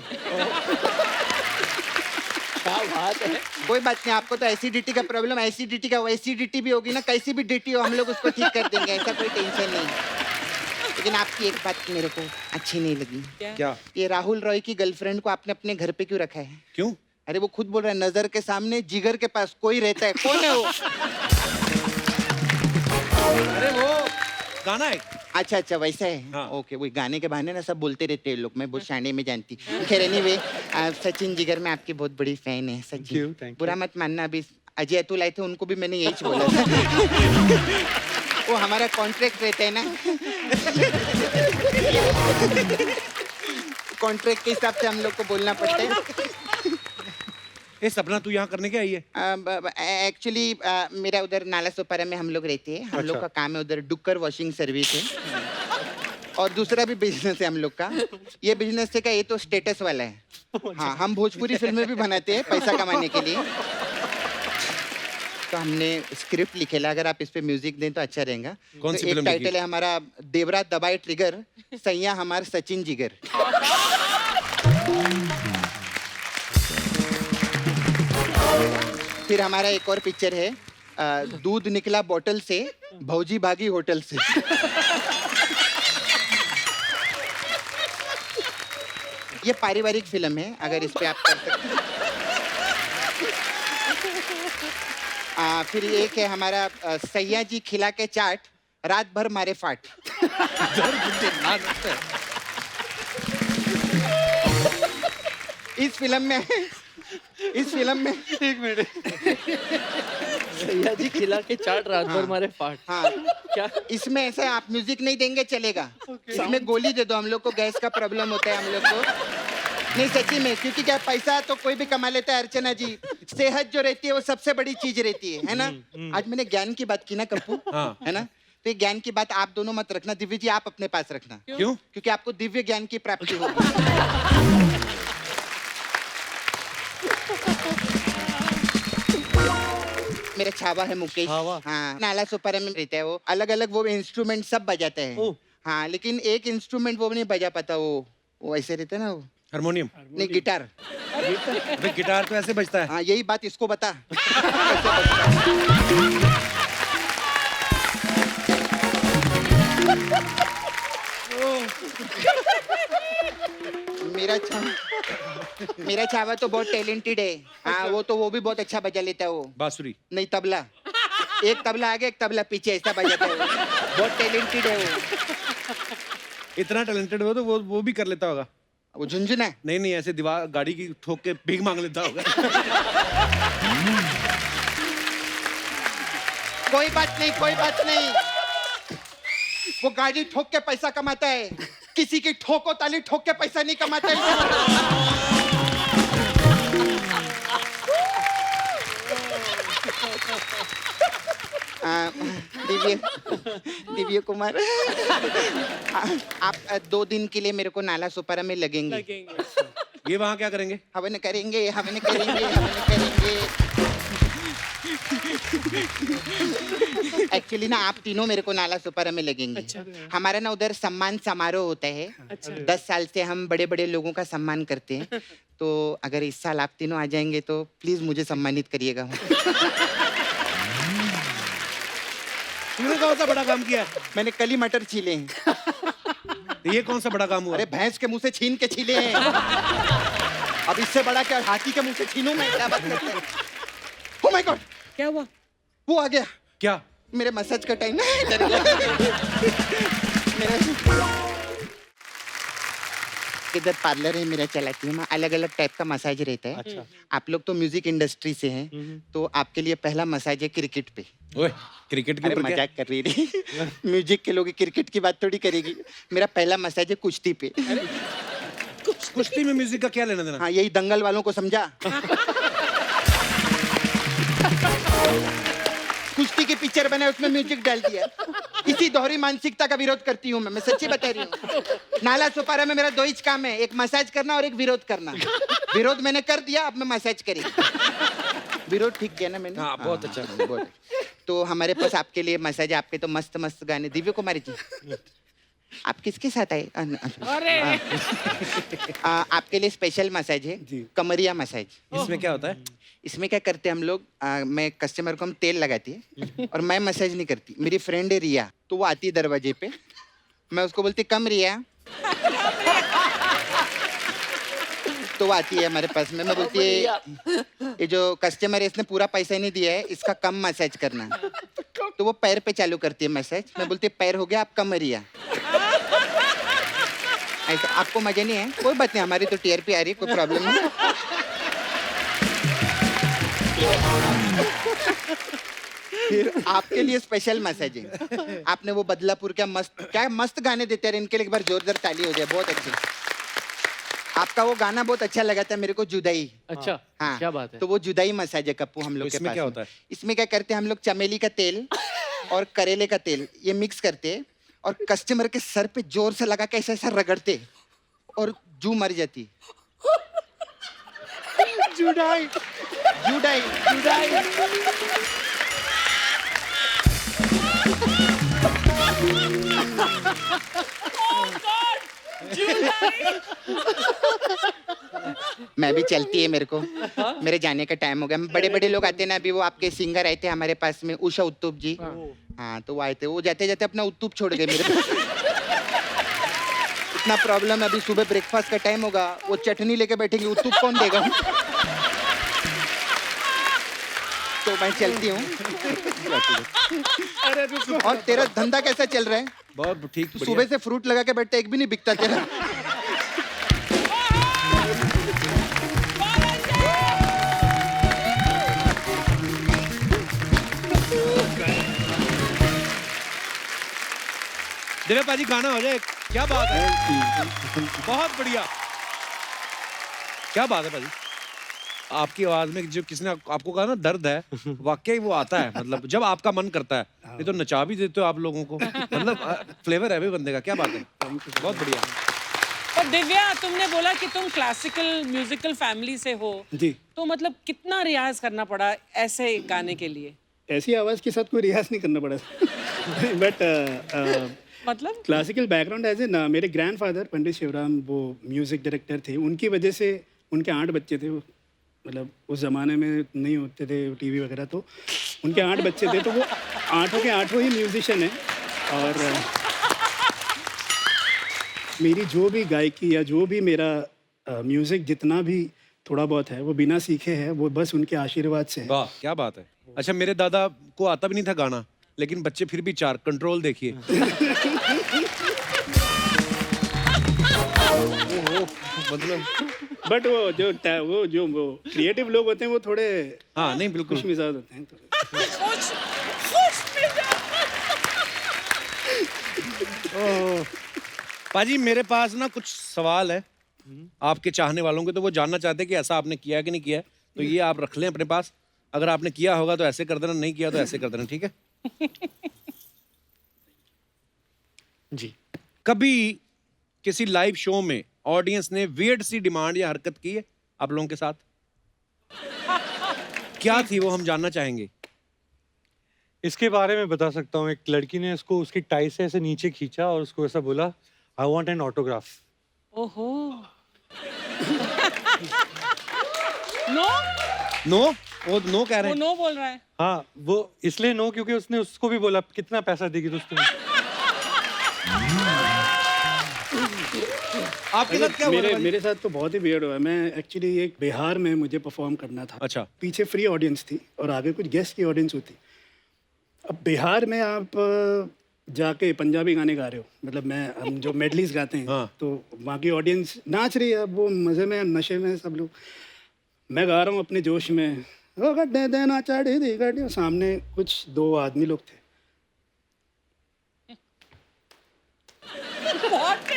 S10: क्या बात है।
S12: कोई बात नहीं, आपको तो एसिडिटी का प्रॉब्लम, एसिडिटी का एसिडिटी भी होगी ना, कैसी भी डिटी हो, हम लोग उसको ठीक कर देंगे, ऐसा कोई टेंशन नहीं। लेकिन आपकी एक बात मेरे को अच्छी नहीं लगी।
S1: क्या?
S12: ये राहुल रॉय की गर्लफ्रेंड को आपने अपने घर पे क्यों रखा है?
S1: क्यों?
S12: अरे वो खुद बोल रहा है, नजर के सामने जिगर के पास कोई रहता है। कौन है वो?
S1: अरे वो गाना है।
S12: अच्छा, वैसा है।
S1: हाँ।
S12: ओके, वही गाने के बहाने ना सब बोलते रहते हैं लोग, मैं बहुत शाने में जानती। खैर एनीवे, सचिन जिगर में आपकी बहुत बड़ी फैन है। सचिन, बुरा मत मानना, अभी अजय अतुल आए थे, उनको भी मैंने यही बोला था। वो हमारा कॉन्ट्रैक्ट रहता है ना, कॉन्ट्रैक्ट के हिसाब से हम लोग को बोलना पड़ता है।
S1: ये सपना तू यहाँ करने के आई है?
S12: एक्चुअली मेरा उधर नाला सोपारा में हम लोग रहते हैं। हम लोग का काम है उधर डुक्कर वॉशिंग सर्विस है, और दूसरा भी बिजनेस है हम लोग का। ये बिजनेस से का, ये तो स्टेटस वाला है। हाँ, हम भोजपुरी फिल्में भी बनाते हैं पैसा कमाने के लिए। तो हमने स्क्रिप्ट लिखेला, अगर आप इस पे म्यूजिक दें तो अच्छा रहेगा।
S1: कौन सी
S12: एक
S1: फिल्म
S12: टाइटल है हमारा, देवरा दबाए ट्रिगर, सैया हमार सचिन जिगर। फिर हमारा एक और पिक्चर है, दूध निकला बोतल से, भौजी भागी होटल से। ये पारिवारिक फिल्म है, अगर इस पे आप कर सकते हैं। फिर एक है हमारा सैया जी खिला के चाट, रात भर मारे फाट। इस फिल्म में
S9: एक मिनट,
S10: सैया जी खिला के चाट, रात भर मारे फाट।
S12: हाँ,
S10: क्या
S12: इसमें ऐसा आप म्यूजिक नहीं देंगे चलेगा। इसमें गोली दे दो, हम लोग को गैस का प्रॉब्लम होता है हम लोग को। नहीं सच्ची में, क्योंकि क्या पैसा तो कोई भी कमा लेता है अर्चना जी, सेहत जो रहती है वो सबसे बड़ी चीज रहती है ना। आज मैंने ज्ञान की बात की ना कप्पू, है ना, तो ये ज्ञान की बात आप दोनों मत रखना, दिव्य जी आप अपने पास रखना।
S1: क्यों?
S12: क्योंकि आपको दिव्य ज्ञान की प्राप्ति होगी। मेरा छावा है मुकेश। हाँ, नाला सुपारा में रहता है वो, अलग अलग वो इंस्ट्रूमेंट सब बजाते हैं। हाँ, लेकिन एक इंस्ट्रूमेंट वो नहीं बजा पाता, वो ऐसे रहता है ना, वो
S1: हारमोनियम
S12: नहीं, गिटार।
S1: अबे गिटार तो ऐसे बजता है।
S12: हाँ, यही बात इसको बता। मेरा छावा तो बहुत टैलेंटेड है। हाँ, वो भी बहुत अच्छा बजा लेता है वो।
S1: बांसुरी
S12: नहीं, तबला। एक तबला आगे, एक तबला पीछे, ऐसा बजाता है वो। बहुत टैलेंटेड है वो।
S1: इतना टैलेंटेड हो तो वो भी कर लेता होगा।
S12: वो झुंझुना?
S1: नहीं, ऐसे दीवार गाड़ी की ठोक के भीख मांग लेता होगा।
S12: कोई बात नहीं। वो गाड़ी ठोक के पैसा कमाता है, किसी की ठोको ताली ठोक के पैसा नहीं कमाता है। दिव्य कुमार, आप 2 दिन के लिए मेरे को नाला सुपारा में लगेंगे।
S1: ये वहाँ क्या करेंगे?
S12: हवन करेंगे। एक्चुअली ना आप तीनों मेरे को नाला सुपारा में लगेंगे। अच्छा। हमारा ना उधर सम्मान समारोह होता है। अच्छा। 10 साल से हम बड़े बड़े लोगों का सम्मान करते हैं, तो अगर इस साल आप तीनों आ जाएंगे तो प्लीज मुझे सम्मानित करिएगा।
S1: तूने कौन सा बड़ा काम किया?
S12: मैंने कली मटर छीले हैं।
S1: ये कौन सा बड़ा काम हुआ?
S12: अरे भैंस के मुंह से छीन के छीले हैं। अब इससे बड़ा क्या हाथी के मुंह से छीनूं मैं? क्या बात करते हैं? Oh my God!
S2: क्या हुआ?
S12: वो आ गया।
S1: क्या?
S12: मेरे मसाज का टाइम इधर पार्लर है मेरा, चलाती हूँ मैं। अलग अलग टाइप का मसाज रहता है। अच्छा। आप लोग तो म्यूजिक इंडस्ट्री से हैं, तो आपके लिए पहला मसाज है क्रिकेट पे।
S1: ओए, क्रिकेट के
S12: ऊपर मजाक कर रही थी। म्यूजिक के लोग क्रिकेट की बात थोड़ी करेगी। मेरा पहला मसाज है कुश्ती पे।
S1: कुश्ती में म्यूजिक का क्या लेना देना?
S12: हाँ, यही दंगल वालों को समझा। कुश्ती की पिक्चर बनाए, उसमें म्यूजिक डाल दिया। इसी दोहरी मानसिकता का विरोध करती हूँ मैं सच्ची बता रही हूँ। नाला सुपारा में मेरा 2 ही काम है, एक मसाज करना और एक विरोध करना। विरोध मैंने कर दिया, अब मैं मसाज करेंगे। विरोध ठीक किया ना मैंने?
S1: हाँ, बहुत अच्छा।
S12: बहुत। तो हमारे पास आपके लिए मसाज, आपके तो मस्त मस्त गाने। दिव्य कुमारी जी, आप किसके साथ आए?
S2: अरे
S12: आपके लिए स्पेशल मसाज है, कमरिया मसाज।
S1: इसमें क्या होता है?
S12: इसमें क्या करते हैं हम लोग, मैं कस्टमर को हम तेल लगाती है और मैं मसाज नहीं करती। मेरी फ्रेंड है रिया, तो वो आती है दरवाजे पे, मैं उसको बोलती कम रिया, तो वो आती है हमारे पास में। मैं बोलती है ये जो कस्टमर है इसने पूरा पैसा नहीं दिया है, इसका कम मसाज करना। तो वो पैर पे चालू करती है मसाज। मैं बोलती है पैर हो गया, आप कम रिया। ऐसा आपको मजा नहीं है? कोई बात नहीं, हमारी तो टीआरपी आ रही है, कोई प्रॉब्लम नहीं। फिर आपके लिए स्पेशल मसाज है। आपने वो बदलापुर क्या मस्त गाने देते हैं, इनके लिए एक बार जोरदार ताली हो जाए। बहुत अच्छे। आपका वो गाना बहुत अच्छा लगा था मेरे को, जुदाई।
S10: अच्छा।
S12: हाँ,
S10: क्या बात है?
S12: तो वो जुदाई मसाज है कप्पू हम लोग के पास।
S1: क्या होता है?
S12: इसमें क्या करते हैं हम लोग, चमेली का तेल और करेले का तेल ये मिक्स करते हैं और कस्टमर के सर पे जोर से लगा के ऐसा रगड़ते और जू मर जाती। जुदाई जुदाई जुदाई। मैं भी चलती है मेरे को, मेरे जाने का टाइम हो गया। बड़े बड़े लोग आते हैं ना, अभी वो आपके सिंगर आए थे हमारे पास में, उषा उत्तुप जी। हाँ, तो वो आए थे, वो जाते जाते अपना उत्तुप छोड़ गए मेरे पास। इतना प्रॉब्लम है, अभी सुबह ब्रेकफास्ट का टाइम होगा, वो चटनी लेके बैठेंगे, उत्तुप कौन देगा? तो मैं चलती हूँ। और तेरा धंधा कैसा चल रहा है?
S1: बहुत ठीक।
S12: तू सुबह से फ्रूट लगा के बैठता, एक भी नहीं बिकता तेरा।
S1: दिव्या पाजी गाना हो जाए, क्या बात है, बहुत बढ़िया, क्या बात है पाजी। आपकी आवाज में जो किसने आपको कहा ना दर्द है, वाकई वो आता है, मतलब जब आपका मन करता है। ये तो नचा भी देते हो आप लोगों को, मतलब फ्लेवर है भी बंदे का, क्या बात है, बहुत बढ़िया।
S2: और दिव्या, तुमने बोला कि तुम क्लासिकल म्यूजिकल फैमिली से हो
S11: जी,
S2: तो मतलब कितना रियाज करना पड़ा ऐसे गाने के लिए?
S11: ऐसी आवाज़ के साथ कोई रियाज नहीं करना पड़ा। बट
S2: मतलब
S11: क्लासिकल बैकग्राउंड एज ना, मेरे ग्रैंडफादर पंडित शिवराम वो म्यूज़िक डायरेक्टर थे, उनकी वजह से उनके 8 बच्चे थे। वो मतलब उस ज़माने में नहीं होते थे टीवी वगैरह, तो उनके 8 बच्चे थे, तो वो 8 के 8 ही म्यूजिशियन हैं। और मेरी जो भी गायकी या जो भी मेरा म्यूज़िक जितना भी थोड़ा बहुत है, वो बिना सीखे है, वो बस उनके आशीर्वाद से है।
S1: वाह, क्या बात है। अच्छा, मेरे दादा को आता भी नहीं था गाना, लेकिन बच्चे फिर भी 4, कंट्रोल देखिए। मतलब
S11: बट वो जो क्रिएटिव लोग होते हैं वो थोड़े,
S1: हाँ नहीं बिल्कुल
S11: खुश मिजाज होते हैं
S1: पाजी, मेरे पास ना कुछ सवाल है आपके चाहने वालों के, तो वो जानना चाहते हैं कि ऐसा आपने किया है कि नहीं किया है, तो ये आप रख लें अपने पास। अगर आपने किया होगा तो ऐसे कर देना, नहीं किया तो ऐसे कर देना, ठीक है
S10: जी।
S1: कभी किसी लाइव शो में ऑडियंस ने वियर्ड सी डिमांड या हरकत की है आप लोगों के साथ? क्या थी वो, हम जानना चाहेंगे।
S9: इसके बारे में बता सकता हूँ। एक लड़की ने उसको उसकी टाई से ऐसे नीचे खींचा और उसको ऐसा बोला, आई वांट एन ऑटोग्राफ।
S2: ओहो। नो
S1: नो, वो नो कह रहे
S2: वो
S1: हैं।
S2: नो बोल रहा है।
S9: हाँ, वो इसलिए नो क्योंकि उसने उसको भी बोला कितना पैसा देगी दोस्तों।
S1: आपके साथ क्या हुआ?
S11: मेरे साथ तो बहुत ही वियर्ड हुआ है। मैं एक्चुअली एक बिहार में मुझे परफॉर्म करना था।
S1: अच्छा।
S11: पीछे फ्री ऑडियंस थी और आगे कुछ गेस्ट की ऑडियंस होती। अब बिहार में आप जाके पंजाबी गाने गा रहे हो, मतलब हम जो मेडलीज गाते हैं,
S1: हाँ।
S11: तो वहाँ की ऑडियंस नाच रही है, वो मज़े में नशे में सब लोग। मैं गा रहा हूँ अपने जोश में, ओ गड्ढे देना चढ़ी दी गड्ढे, सामने कुछ 2 आदमी लोग थे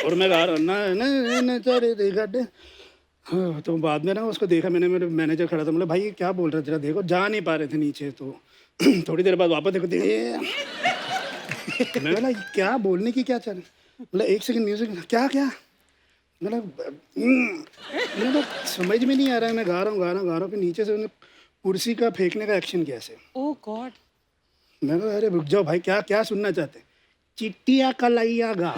S11: और मैं गा रहा हूँ ना चढ़ी दी गड्ढे। हाँ, तो बाद में ना उसको देखा मैंने, मेरे मैनेजर खड़ा था, मतलब भाई क्या बोल रहे थे, जरा देखो। जा नहीं पा रहे थे नीचे, तो थोड़ी देर बाद वापस देखो, मैं बोला क्या बोलने की क्या चल, बोला 1 सेकंड म्यूजिक, क्या क्या, मतलब समझ में नहीं आ रहा है। मैं गा रहा हूँ, फिर नीचे से उन्हें कुर्सी का फेंकने का एक्शन किया ऐसे।
S2: ओह गॉड।
S11: मैं कहा अरे रुक जाओ भाई, क्या क्या सुनना चाहते? चिट्टिया कलाइया गा।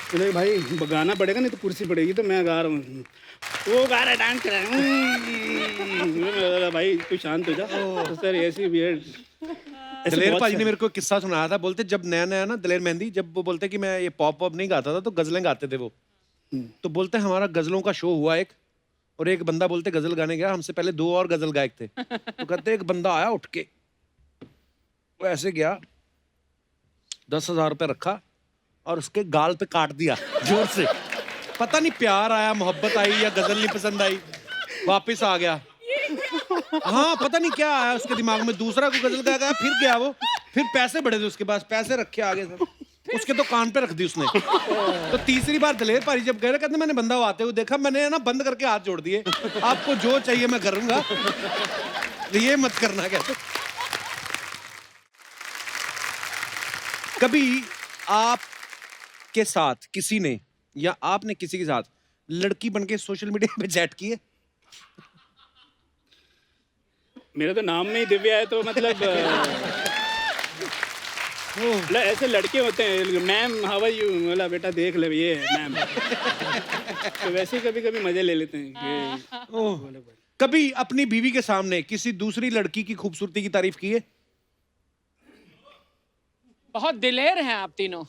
S11: बोले भाई गाना पड़ेगा, नहीं तो कुर्सी पड़ेगी। तो मैं गा रहा हूँ, वो गा रहा है, डांस कर रहा है। भाई तू शांत हो जा। तो सर ऐसी वियर्ड।
S1: दलेर पाजी ने मेरे को किस्सा सुनाया था, बोलते जब नया नया ना दलेर मेहंदी, जब वो बोलते कि मैं ये पॉप वॉप नहीं गाता था तो गजलें गाते थे वो। तो बोलते हमारा गजलों का शो हुआ एक, और एक बंदा बोलते गजल गाने गया, हमसे पहले 2 और गजल गायक थे। तो कहते एक बंदा आया उठ के, वो ऐसे गया, 10,000 रुपये रखा और उसके गाल पे काट दिया जोर से। पता नहीं प्यार आया, मोहब्बत आई या गजल नहीं पसंद आई, वापस आ गया। हाँ पता नहीं क्या आया उसके दिमाग में, दूसरा कोई गजल गा गया, फिर गया वो, फिर पैसे बढ़े थे उसके पास, पैसे रखे आगे से, उसके तो कान पे रख दी उसने। तो तीसरी बार दलेर पाजी जब गए, कहते मैंने बंदा आते हुए देखा, मैंने ना बंद करके हाथ जोड़ दिए, आपको जो चाहिए मैं करूंगा, ये मत करना। कहते कभी आप के साथ किसी ने या आपने किसी के साथ लड़की बनके सोशल मीडिया पे चैट की है?
S11: मेरा तो नाम में ही दिव्या है, तो मतलब मतलब ऐसे लड़के होते हैं, मैम हाउ आर यू, बोला बेटा देख ले ये है मैम। तो वैसे कभी कभी मजे ले लेते हैं कि
S1: कभी अपनी बीवी के सामने किसी दूसरी लड़की की खूबसूरती की तारीफ की है?
S2: बहुत दिलेर हैं आप तीनों।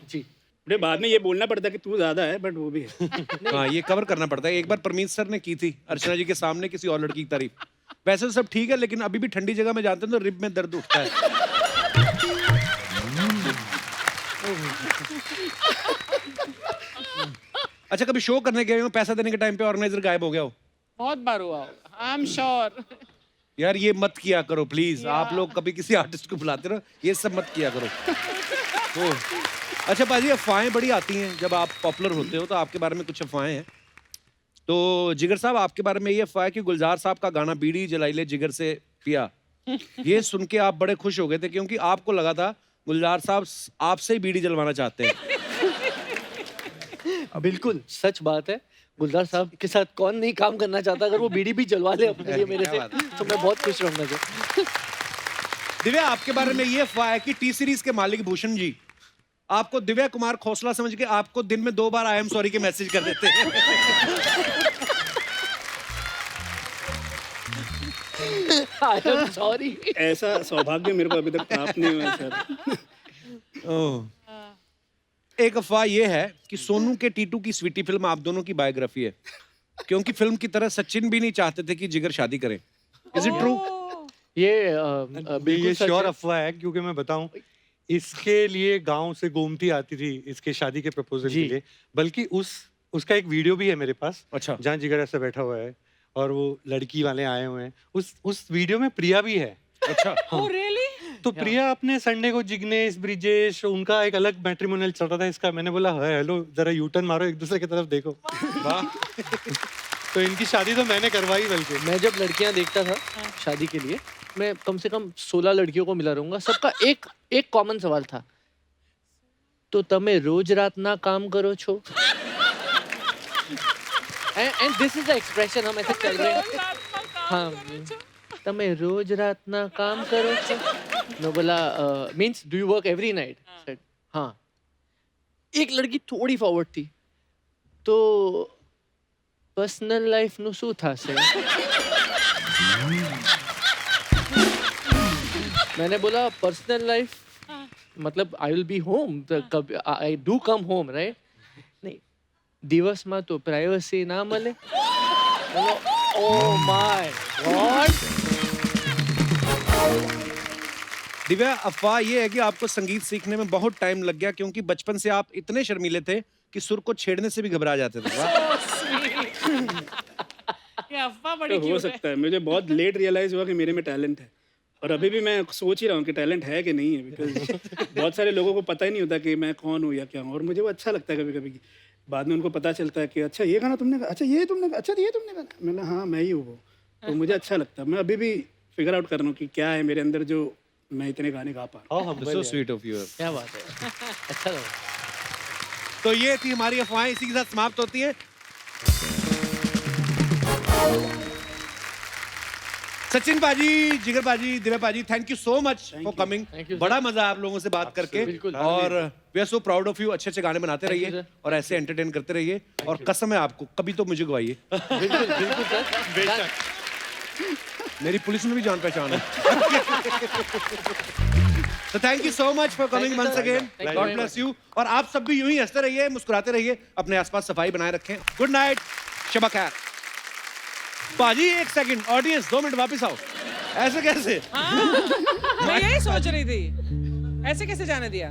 S10: जी
S11: बड़े बाद में ये बोलना पड़ता है कि तू ज्यादा है, बट वो भी है।
S1: हाँ, ये कवर करना पड़ता है। एक बार परमीत सर ने की थी अर्चना जी के सामने किसी और लड़की की तारीफ। वैसे तो सब ठीक है, लेकिन अभी भी ठंडी जगह में जानते हैं तो रिब में दर्द उठता है। अच्छा, कभी शो करने गए हो, पैसा देने के टाइम पे ऑर्गेनाइजर गायब हो गया हो?
S2: बहुत बार हुआ होगा, आई एम श्योर।
S1: यार ये मत किया करो प्लीज। आप लोग कभी किसी आर्टिस्ट को बुलाते रहो, ये सब मत किया करो। अच्छा पाजी, अफवाहें बड़ी आती हैं जब आप पॉपुलर होते हो, तो आपके बारे में कुछ अफवाहें हैं। तो जिगर साहब, आपके बारे में ये अफवाह है कि गुलजार साहब का गाना बीड़ी जलाई ले जिगर से पिया, ये सुन के आप बड़े खुश हो गए थे क्योंकि आपको लगा था गुलजार साहब आपसे ही बीड़ी जलवाना चाहते हैं।
S10: बिल्कुल सच बात है। गुलजार साहब के साथ कौन नहीं काम करना चाहता, अगर वो बीड़ी भी जलवा ले अपने लिए मेरे से, तो मैं बहुत खुश रहूंगा सर।
S1: दिव्या, आपके बारे में ये अफवाह है कि टी सीरीज के मालिक भूषण जी आपको दिव्या कुमार खोसला समझ के आपको दिन में 2 बार आई एम सॉरी के मैसेज कर देते हैं।
S10: I am sorry.
S11: ऐसा सौभाग्य मेरे को अभी तक प्राप्त नहीं हुआ सर।
S1: एक अफवाह ये है कि सोनू के टीटू की स्वीटी फिल्म आप दोनों की बायोग्राफी है, क्योंकि फिल्म की तरह सचिन भी नहीं चाहते थे कि जिगर शादी करें। Is it true?
S9: ये श्योर अफवाह है, क्योंकि मैं बताऊं, इसके लिए गांव से गोमती आती थी इसके शादी के प्रपोजल के लिए। बल्कि उसका एक वीडियो भी है मेरे पास।
S1: अच्छा।
S9: जहाँ जिगर ऐसा बैठा हुआ है और वो लड़की वाले आए हुए हैं। उस वीडियो में प्रिया भी है।
S1: अच्छा।
S2: Oh really?
S9: तो प्रिया अपने संडे को जिग्नेश ब्रिजेश, उनका एक अलग मैट्रिमोनियल चल रहा था। इसका मैंने बोला हेलो जरा यूटर्न मारो, एक दूसरे की तरफ देखो। वाह। तो इनकी शादी तो मैंने करवाई। बल्कि
S10: मैं जब लड़कियां देखता था शादी के लिए, मैं कम से कम 16 लड़कियों को मिला रहूंगा, सबका एक कॉमन सवाल था, तो तमे रोज रात ना काम करो छो। And this is the expression हम ऐसे चल रहे हैं। हाँ, तमे रोज रात ना काम करो छो। मैं बोला means do you work every night? हाँ। एक लड़की थोड़ी फॉरवर्ड थी, तो पर्सनल लाइफ नु શું થાશે? मैंने बोला पर्सनल लाइफ मतलब I will be home, I do come home right? नहीं, दिवस में तो प्राइवेसी ना मिले। Oh my God.
S1: दिव्या, अफवाह ये है कि आपको संगीत सीखने में बहुत टाइम लग गया क्योंकि बचपन से आप इतने शर्मीले थे कि सुर को छेड़ने से भी घबरा जाते थे।
S2: ये अफवाह बड़ी
S11: तो हो सकता है। मुझे बहुत लेट रियलाइज हुआ कि मेरे में टैलेंट है, और अभी भी मैं सोच ही रहा हूँ कि टैलेंट है कि नहीं है, बिकॉज बहुत सारे लोगों को पता ही नहीं होता कि मैं कौन हूँ या क्या हूँ, और मुझे वो अच्छा लगता है कभी कभी। बाद में उनको पता चलता है कि अच्छा ये गाना तुमने, अच्छा ये तुमने गाना। मैंने हाँ मैं ही हूँ वो। तो मुझे अच्छा लगता है। मैं अभी भी फिगर आउट कर रहा हूँ कि क्या है मेरे अंदर जो मैं इतने गाने गा पा रहा हूँ।
S1: So sweet of you.
S10: क्या बात है। अच्छा लगा।
S1: तो ये थी हमारी अफवाहें, इसी के साथ समाप्त होती है। सचिन पाजी, जिगर पाजी, दिव्या पाजी, thank you so much for coming. बड़ा मजा आप लोगों से बात करके, और we are so proud of you. अच्छे अच्छे गाने बनाते रहिए और ऐसे एंटरटेन करते रहिए, और कसम है आपको कभी तो मुझे गवाइए।
S10: बिल्कुल बिल्कुल सर, बेशक।
S1: मेरी पुलिस में भी जान पहचान है। तो thank you so much for coming once again. God bless you. और आप सब भी यूं ही हंसते रहिए, मुस्कुराते रहिए, अपने आसपास सफाई बनाए रखें। गुड नाइट, शब खैर। पाजी एक सेकंड, ऑडियंस 2 मिनट वापस आओ। ऐसे कैसे?
S2: मैं यही सोच रही थी, ऐसे कैसे जाने दिया?